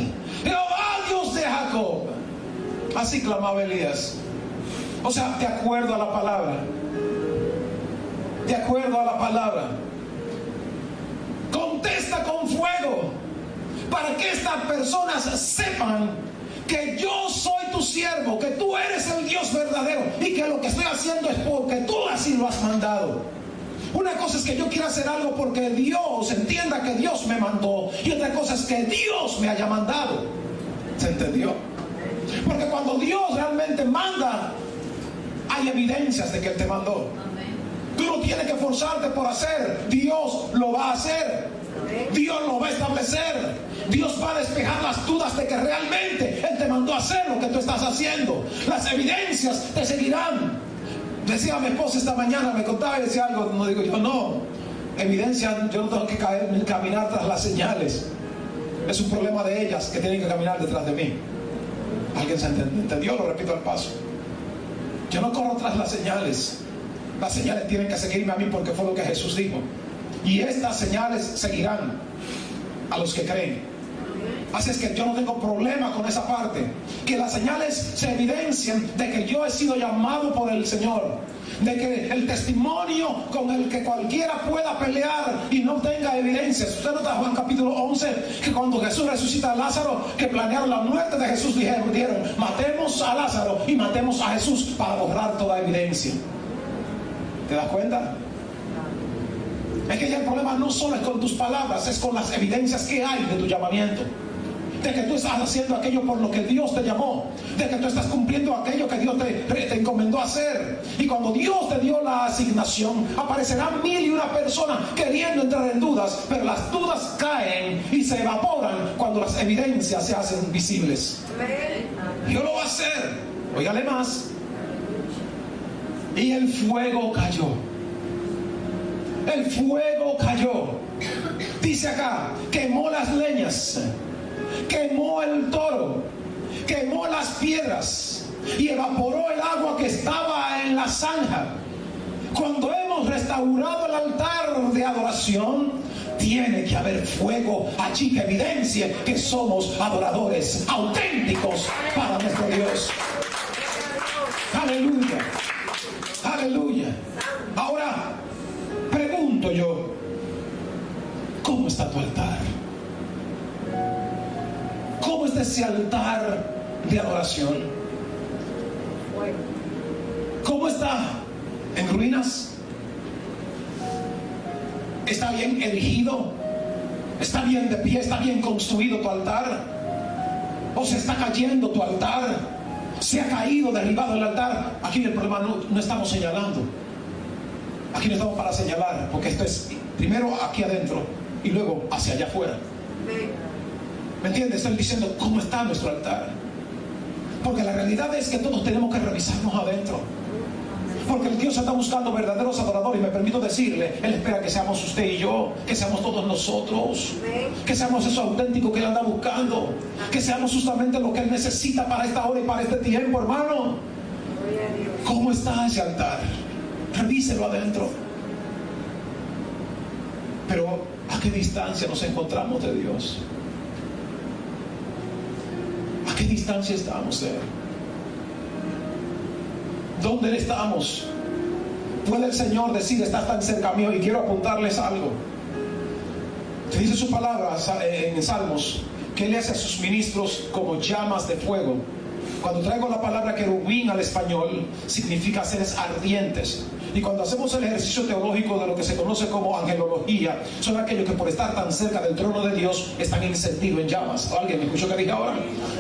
Jehová, Dios de Jacob. Así clamaba Elías. O sea, de acuerdo a la palabra. De acuerdo a la palabra. Contesta con fuego, para que estas personas sepan que yo soy tu siervo, que tú eres el Dios verdadero y que lo que estoy haciendo es porque tú así lo has mandado. Una cosa es que yo quiera hacer algo porque Dios entienda que Dios me mandó, y otra cosa es que Dios me haya mandado. ¿Se entendió? Porque cuando Dios realmente manda, hay evidencias de que Él te mandó. Tú no tienes que forzarte por hacer. Dios lo va a hacer. Dios lo va a establecer. Dios va a despejar las dudas de que realmente Él te mandó a hacer lo que tú estás haciendo. Las evidencias te seguirán. Decía mi esposa esta mañana, me contaba y decía algo. No digo yo, no. Evidencia, yo no tengo que caminar tras las señales. Es un problema de ellas que tienen que caminar detrás de mí. ¿Alguien se entendió? Lo repito al paso. Yo no corro tras las señales. Las señales tienen que seguirme a mí porque fue lo que Jesús dijo. Y estas señales seguirán a los que creen. Así es que yo no tengo problema con esa parte. Que las señales se evidencien de que yo he sido llamado por el Señor. De que el testimonio con el que cualquiera pueda pelear y no tenga evidencias. Usted nota Juan capítulo 11, que cuando Jesús resucita a Lázaro, que planearon la muerte de Jesús, dijeron, matemos a Lázaro y matemos a Jesús para borrar toda evidencia. ¿Te das cuenta? Es que ya el problema no solo es con tus palabras, es con las evidencias que hay de tu llamamiento. De que tú estás haciendo aquello por lo que Dios te llamó. De que tú estás cumpliendo aquello que Dios te encomendó hacer. Y cuando Dios te dio la asignación, aparecerán 1001 personas queriendo entrar en dudas. Pero las dudas caen y se evaporan cuando las evidencias se hacen visibles. Dios lo va a hacer. Óigale más. Y el fuego cayó. El fuego cayó. Dice acá, quemó las leñas, quemó el toro, quemó las piedras y evaporó el agua que estaba en la zanja. Cuando hemos restaurado el altar de adoración, tiene que haber fuego allí que evidencie que somos adoradores auténticos para nuestro Dios. Aleluya. Aleluya. Ahora pregunto yo, ¿cómo está tu altar? ¿Cómo está ese altar de adoración? ¿Cómo está? ¿En ruinas? ¿Está bien erigido? ¿Está bien de pie? ¿Está bien construido tu altar? ¿O se está cayendo tu altar? ¿Se ha caído, derribado el altar? Aquí el problema no estamos señalando. Aquí no estamos para señalar, porque esto es primero aquí adentro y luego hacia allá afuera. ¿Me entiendes? Estoy diciendo cómo está nuestro altar. Porque la realidad es que todos tenemos que revisarnos adentro. Porque el Dios está buscando verdaderos adoradores. Y me permito decirle, Él espera que seamos usted y yo, que seamos todos nosotros, que seamos eso auténtico que Él anda buscando, que seamos justamente lo que Él necesita para esta hora y para este tiempo, hermano. ¿Cómo está ese altar? Revíselo adentro. Pero ¿a qué distancia nos encontramos de Dios? ¿A qué distancia estamos de Él? ¿Dónde estamos? Puede el Señor decir, estás tan cerca mío, y quiero apuntarles algo. Te dice su palabra en Salmos, que Él hace a sus ministros como llamas de fuego. Cuando traigo la palabra querubín al español, significa seres ardientes. Y cuando hacemos el ejercicio teológico de lo que se conoce como angelología, son aquellos que por estar tan cerca del trono de Dios están encendidos en llamas. ¿Alguien me escuchó que dije ahora?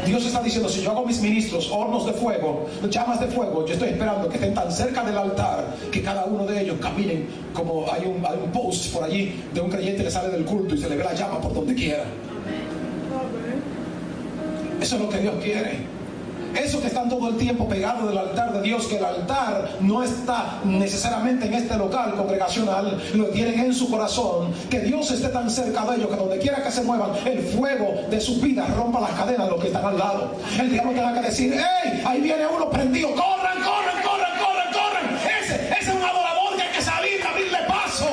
Dios está diciendo, si yo hago mis ministros hornos de fuego, llamas de fuego, yo estoy esperando que estén tan cerca del altar que cada uno de ellos caminen como hay un post por allí de un creyente que sale del culto y se le ve la llama por donde quiera. Eso es lo que Dios quiere. Eso que están todo el tiempo pegados del altar de Dios, que el altar no está necesariamente en este local congregacional, lo tienen en su corazón, que Dios esté tan cerca de ellos que donde quiera que se muevan, el fuego de su vida rompa las cadenas de los que están al lado. El diablo tenga que decir, ¡hey! Ahí viene uno prendido, ¡corran, corran, corran, corran, corran! Ese es un adorador que hay que salir, abrirle paso.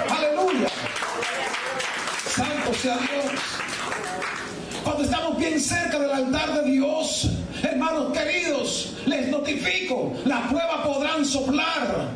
¡Aleluya! Santo sea Dios. Cuando estamos bien cerca del altar de Dios, hermanos queridos, les notifico, las pruebas podrán soplar,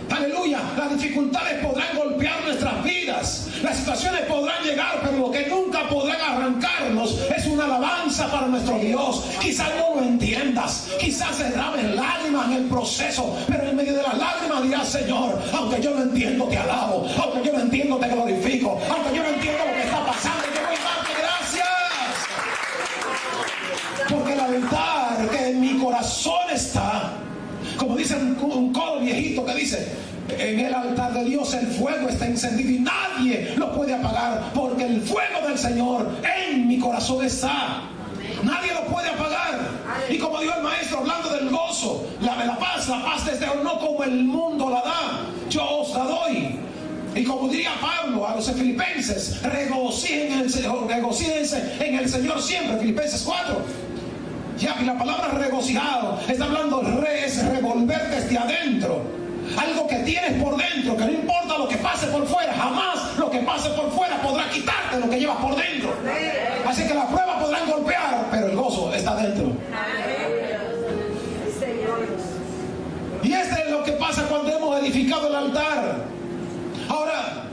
aleluya, las dificultades podrán golpear nuestras vidas, las situaciones podrán llegar, pero lo que nunca podrán arrancarnos es una alabanza para nuestro Dios. Quizás no lo entiendas, quizás se derramen lágrimas en el proceso, pero en medio de las lágrimas dirás, Señor, aunque yo no entiendo, te alabo, aunque yo no entiendo, te glorifico, aunque yo no entiendo lo que está pasando, yo voy a darte gracias. Porque el altar que en mi corazón está, como dice un coro viejito que dice, en el altar de Dios el fuego está encendido y nadie lo puede apagar, porque el fuego del Señor en mi corazón está. Nadie lo puede apagar. Y como dijo el maestro, hablando del gozo, la paz desde hoy, no como el mundo la da, yo os la doy. Y como diría Pablo a los filipenses, regocíjense en el Señor siempre, Filipenses 4. Ya, y la palabra regocijado está hablando es revolver desde adentro. Algo que tienes por dentro, que no importa lo que pase por fuera, jamás lo que pase por fuera podrá quitarte lo que llevas por dentro. Así que las pruebas podrán golpear, pero el gozo está dentro. Y este es lo que pasa cuando hemos edificado el altar. Ahora,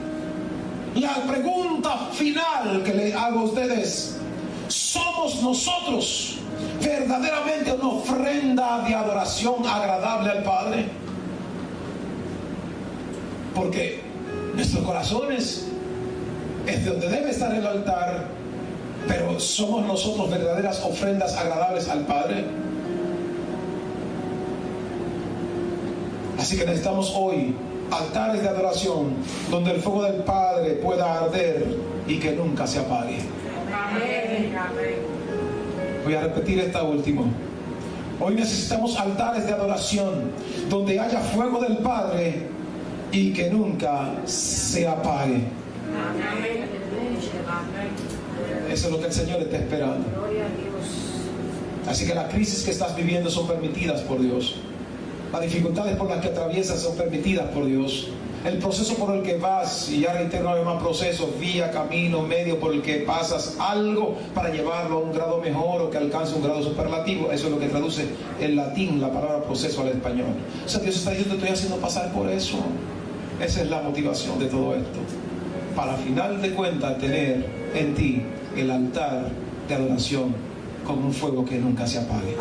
la pregunta final que le hago a ustedes: ¿somos nosotros verdaderamente una ofrenda de adoración agradable al Padre? Porque nuestros corazones es donde debe estar el altar, pero ¿somos nosotros verdaderas ofrendas agradables al Padre? Así que necesitamos hoy altares de adoración donde el fuego del Padre pueda arder y que nunca se apague. Amén. Voy a repetir esta última. Hoy necesitamos altares de adoración donde haya fuego del Padre y que nunca se apague. Eso es lo que el Señor está esperando. Así que las crisis que estás viviendo son permitidas por Dios. Las dificultades por las que atraviesas son permitidas por Dios. El proceso por el que vas, y ya reitero, no hay más procesos, vía, camino, medio por el que pasas algo para llevarlo a un grado mejor o que alcance un grado superlativo. Eso es lo que traduce en latín la palabra proceso al español. O sea, Dios está diciendo, te estoy haciendo pasar por eso. Esa es la motivación de todo esto. Para final de cuentas tener en ti el altar de adoración con un fuego que nunca se apague.